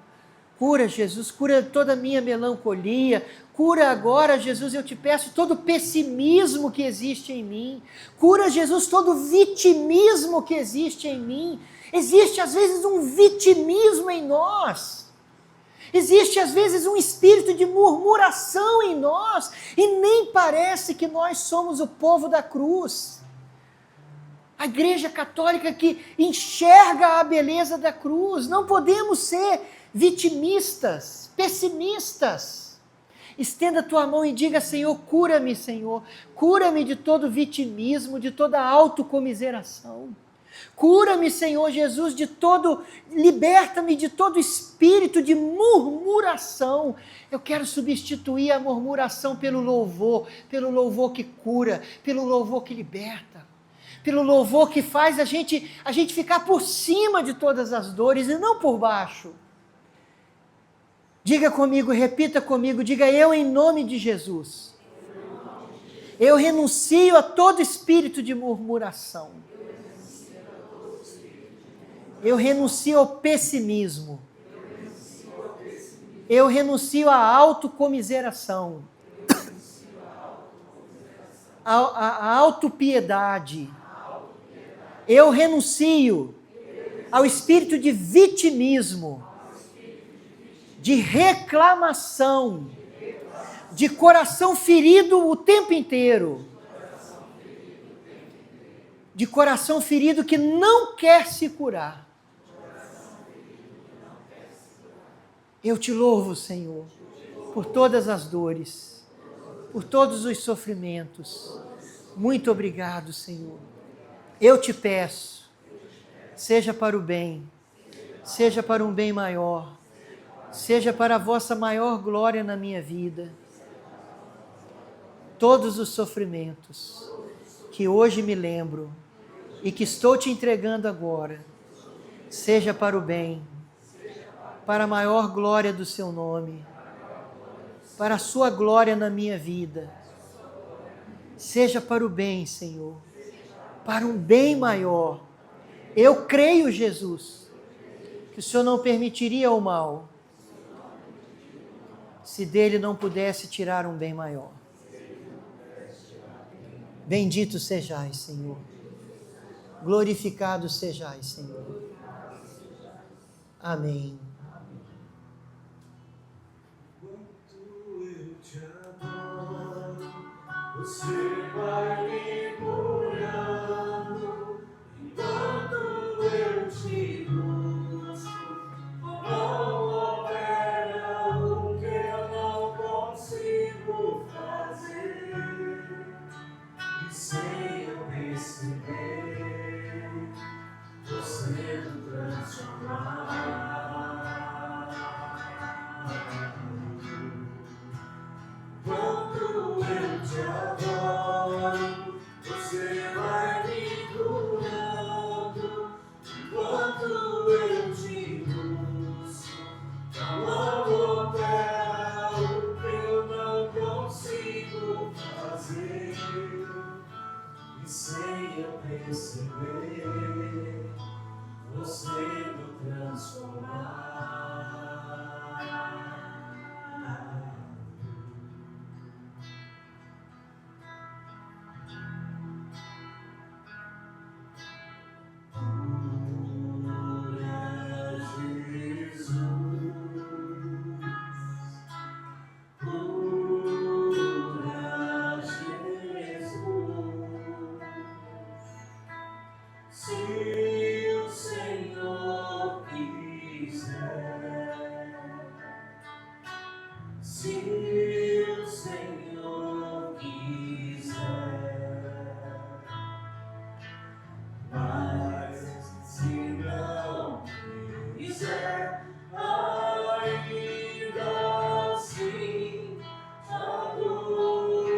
Cura, Jesus, cura toda a minha melancolia. Cura agora, Jesus, eu te peço, todo o pessimismo que existe em mim. Cura, Jesus, todo o vitimismo que existe em mim. Existe às vezes um vitimismo em nós. Existe às vezes um espírito de murmuração em nós. E nem parece que nós somos o povo da cruz. A Igreja Católica que enxerga a beleza da cruz. Não podemos ser vitimistas, pessimistas. Estenda a tua mão e diga: Senhor, cura-me, Senhor. Cura-me de todo vitimismo, de toda autocomiseração. Cura-me, Senhor Jesus, liberta-me de todo espírito de murmuração. Eu quero substituir a murmuração pelo louvor que cura, pelo louvor que liberta. Pelo louvor que faz a gente ficar por cima de todas as dores e não por baixo. Diga comigo, repita comigo, diga: eu em nome de Jesus. Eu renuncio a todo espírito de murmuração. Eu renuncio ao pessimismo. Eu renuncio à autocomiseração. À autopiedade. Eu renuncio ao espírito de vitimismo, de reclamação, de coração ferido o tempo inteiro, de coração ferido que não quer se curar. Eu te louvo, Senhor, por todas as dores, por todos os sofrimentos. Muito obrigado, Senhor. Eu te peço, seja para o bem, seja para um bem maior, seja para a vossa maior glória na minha vida. Todos os sofrimentos que hoje me lembro e que estou te entregando agora, seja para o bem, para a maior glória do seu nome, para a sua glória na minha vida. Seja para o bem, Senhor, para um bem maior. Eu creio, Jesus, que o Senhor não permitiria o mal, se dele não pudesse tirar um bem maior. Bendito sejais, Senhor. Glorificado sejais, Senhor. Amém. Você vai me curando enquanto eu te busco. Não opera o que eu não consigo fazer. se o Senhor quiser. Mas se não quiser, ainda assim adorarei.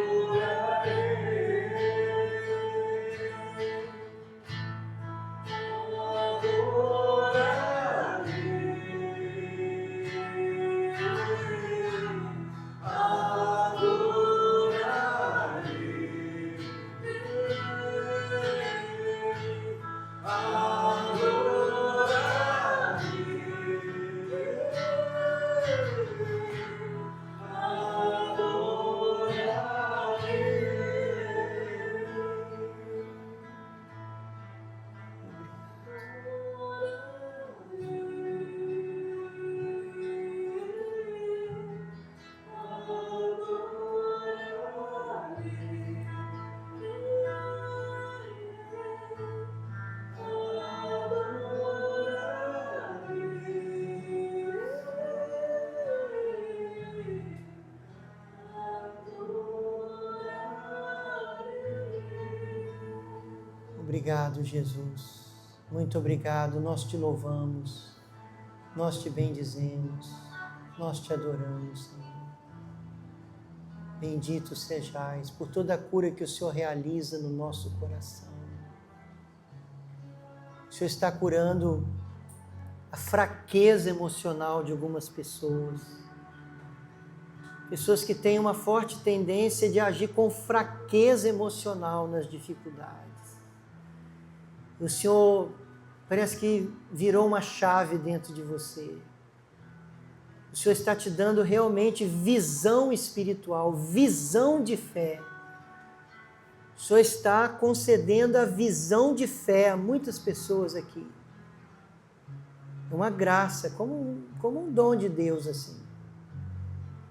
Obrigado, Jesus. Muito obrigado. Nós te louvamos, nós te bendizemos, nós te adoramos, Senhor. Bendito sejais por toda a cura que o Senhor realiza no nosso coração. O Senhor está curando a fraqueza emocional de algumas pessoas. Pessoas que têm uma forte tendência de agir com fraqueza emocional nas dificuldades. O Senhor parece que virou uma chave dentro de você. O Senhor está te dando realmente visão espiritual, visão de fé. O Senhor está concedendo a visão de fé a muitas pessoas aqui. É uma graça, como um dom de Deus, assim.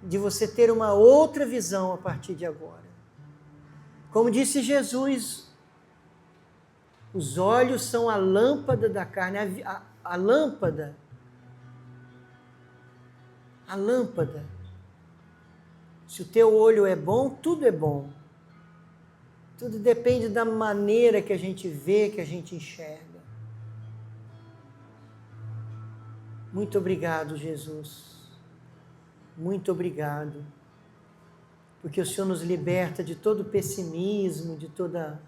De você ter uma outra visão a partir de agora. Como disse Jesus, os olhos são a lâmpada da carne, a lâmpada. Se o teu olho é bom, tudo é bom. Tudo depende da maneira que a gente vê, que a gente enxerga. Muito obrigado, Jesus. Muito obrigado. Porque o Senhor nos liberta de todo pessimismo, de toda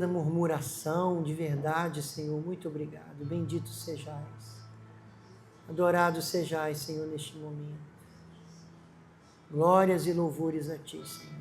murmuração, de verdade, Senhor. Muito obrigado. Bendito sejais. Adorado sejais, Senhor, neste momento. Glórias e louvores a Ti, Senhor.